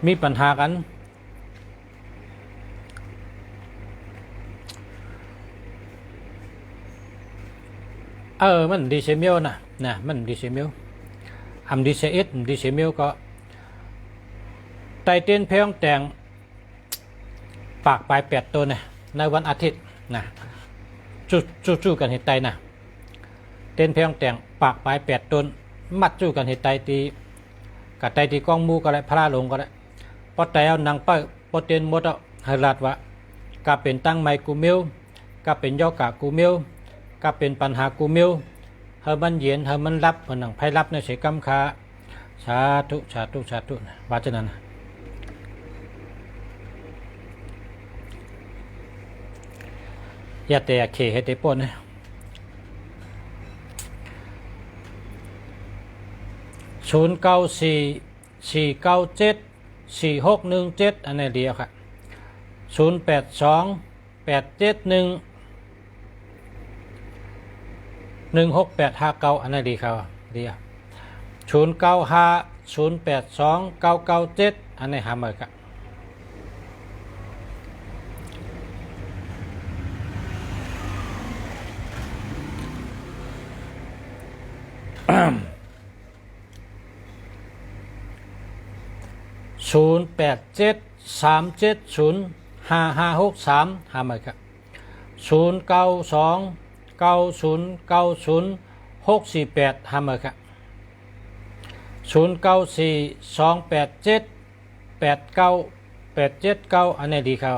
มีปัญหากันมันดีเซมิลนะมันดีเซมิลดีเซเอสดีเซมิลก็ไตเต้นเพลงแต่งปากปลาย8ตัวในวันอาทิตย์จู้กันเหตุไตเต้นเพลงแต่งปากปลาย8ตัวมัดจู้กันเหตุไตตีกับไตตีกองมูก็ได้พระลงก็ได้พอแต่เอานางป้าพอเต้นหมดเอาให้รัดว่าก็เป็นตั้งไมกูมิลก็เป็นย่อกะกูมิลก็เป็นปัญหากูมิลเฮามันเย็นเฮามันรับมันหนังไพ่รับในเสกำคาสาธุว่าจะนั้นอย่าแต่เขให้เตปนนะ0944974617อันนี้เดียวค่ะ0828716859อันนี้ดีครับเดียว0950829997อันนี้หามาครับ0873705563หามาครับ0929090648หามาครับ0942878989อันนี้ดีครับ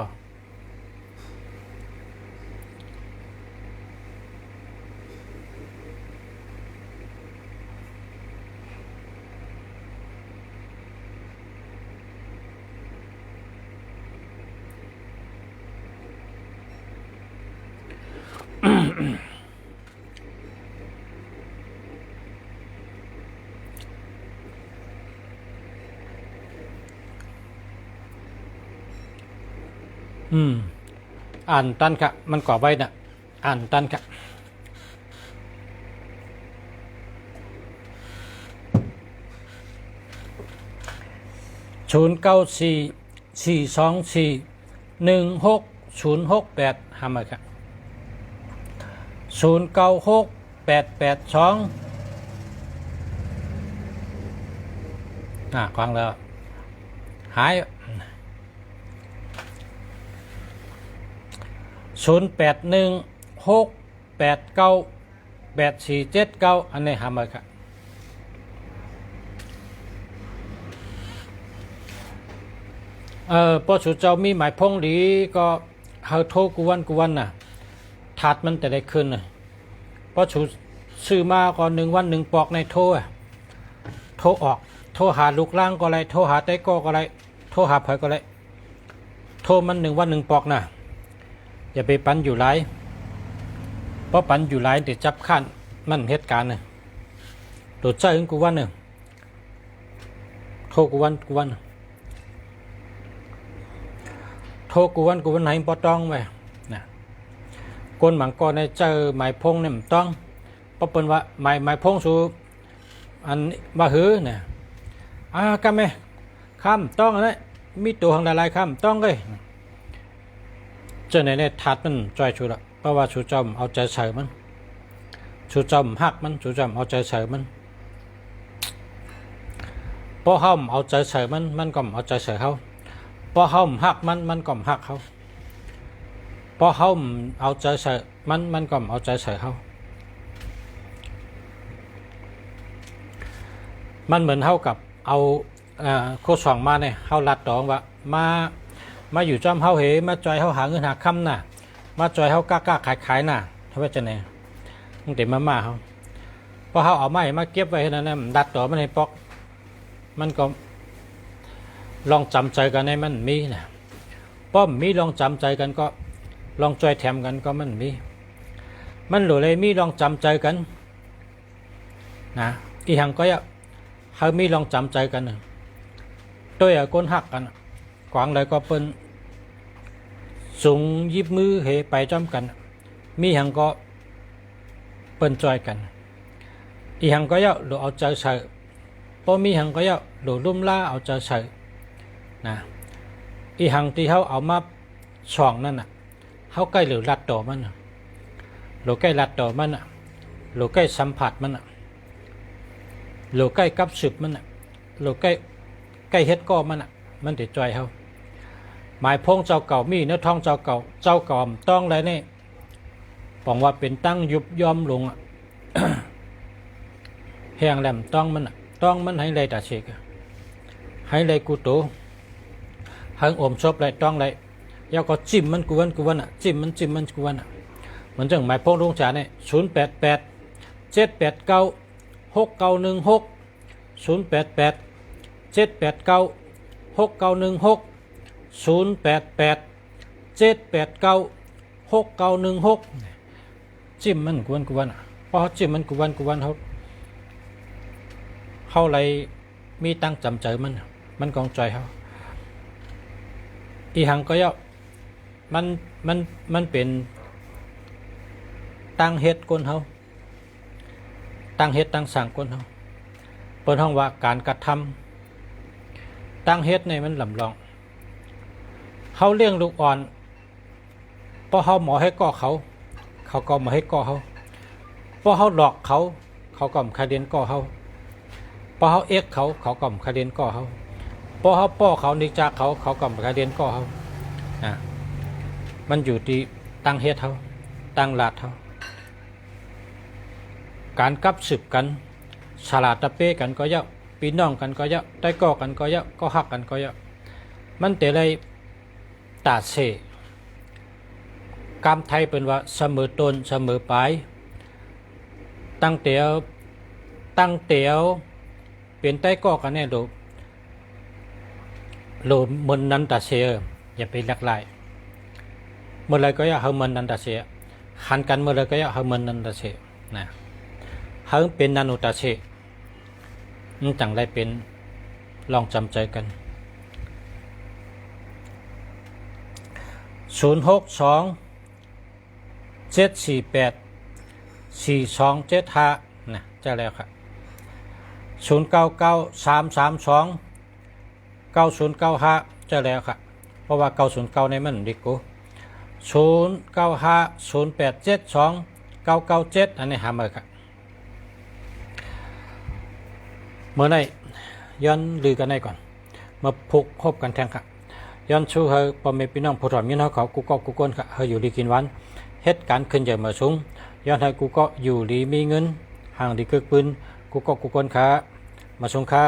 อ่านตันค่ะมันก่อไว้นะอ่านตันค่ะ0944241608หามาค่ะ096882ควังแล้วหาย0816898479อันนี้หามาครับพอสุเจ้ามีหมายพงหลีก็เฮาโทรกวนน่ะถาดมันแต่ได้ขึ้นน่ะพอสุซื้อมาก่อน1 วัน1 ปอกในโทรออกโทรหาลูกล่างก็ไรโทรหาไต้ก็ไรโทรหาไผก็ไรโทรมัน1 วัน 1 ปอกน่ะอย่าไปปั่นอยู่หลายเพราะปั่นอยู่หลายเดี๋ยวจับขั้นมันเหตุการณ์โดดใจถึงกูวันโทรกูวันโทรกูวันไหนปอต้องไปนะคนหมังกรในเจอหมายพงเนี่ยมันต้องเพราะเป็นว่าหมายพงสู่อันว่าหือเนี่ยกันไหมข้ามต้องอะไรมีตัวของหลายๆข้ามต้องเลยเจ้าในทัดมันจ่อยชูละเพราะว่าชูจอมเอาใจใส่มันชูจอมหักมันชูจอมเอาใจใส่มัน พอเฮาเอาใจใส่มันก็เอาใจใส่เฮาพอเฮาฮักมันก็ฮักเฮาพอเฮาเอาใจใส่มันก็เอาใจใส่เฮามันเหมือนเฮากับเอาโคสองมาเนี่ยเฮาลัดดองว่ามาอยู่จอมเฮาเหมาจอยเฮาหาเงินหาคำน่ะมาจอยเฮากล้าขายน่ะเท่าว่าจะไหนตั้งแต่มาเฮาพอเฮาเอาไม้มาเก็บไว้นั่นน่ะดัดดอกมันให้ปอกมันก็ลองจำใจกันให้มันมีนะป้อมมีลองจำใจกันก็ลองจอยแถมกันก็มันมีมันหลุเลยมีลองจำใจกันนะอีหังก็เขามีลองจำใจกันตัวก้นหักกันกวางเลยก็เป็นสูงยิบมือเหไปจอมกันมีหังก็เป็นจอยกันอีหังก็หลุเอาใจใส่พอมีหังก็หลุลุ่มล่าเอาใจใส่นะอีหังที่เขาเอามาช่องนั่นน่ะเขาใกล้หรือรัดต่อมันหรือใกล้รัดต่อมันหรือใกล้สัมผัสมันหรือใกล้กับสืบมันหรือใกล้เฮ็ดก้อมันติดจอยเขาหมายพงเจ้าเก่ามีเนื้อทองเจ้าเก่าต้องอะไรนี่บอกว่าเป็นตั้งยุบยอมลงแหงแหลมต้องมันให้เลยตาเชกให้เลยกูโตให้อมชอบเลยต้องเลยยาก็จิ้มมันกวนจิ้มมันกวนเหมือนจังหมายพงลงจ่าเนี่ยจิ้มมันกวนพอจิ้มมันกวนเขาเลยมีตั้งจำใจมันกองใจเขาอีหังก็มันเป็นตั้งเฮ็ดก้นเขาตั้งเฮ็ดตั้งสั่งก้นเขาเปิดห้องว่าการกระทำตั้งเฮ็ดในมันลำลองเขาเลี้ยงลูกอ่อนพอเขาหมอให้ก่อเขาก็มาให้ก่อเขาพอเขาหลอกเขาก็มาคาเดียนก่อเขาพอเขาเอ็กเขาก็มาคาเดียนก่อเขาพอเขาป้อเขานิจากเขาก็มาคาเดียนก่อเขามันอยู่ที่ตั้งเฮ็ดเขาตั้งหลาดเขาการกับสืบกันฉลาดตะเป้กันก็เยอะปีน้องกันก็เยอะได้ก่อกันก็เยอะก็หักกันก็เยอะมันแต่เลยตาเสกรรมไทยเป็นว่าเสมอต้นเสมอปลายตั้งเตียวเป็นใต้ก่อกันแน่ดูมันนั้นตาเสอย่าไปหลากหลายเมื่อไรก็อย่าเฮมันนันตาเสหันกันเมื่อไรก็อย่าเฮมันนันตาเสนะเฮเป็นนันุตาเสนั่นจังไรเป็นลองจำใจกัน062-748-4275นะจะแล้วครับ0993329095จะแล้วครับเพราะว่า909ในมันดิกู0950872997อันนี้หามาครับเมื่อไหร่ย้อนลือกันได้ก่อนมาพุกคบกันแทงครับย้อนชูเฮปอมเมพี่น้องผู้ถอดมีน้องเขากูก็กูก้นค่ะเฮอยู่ดีกินวันเหตุการณ์ขึ้นเยอะมาสูงย้อนให้กูก็อยู่ดีมีเงินห่างดีคึกปืนกูก็กูก้นค่ะมาสูงค่ะ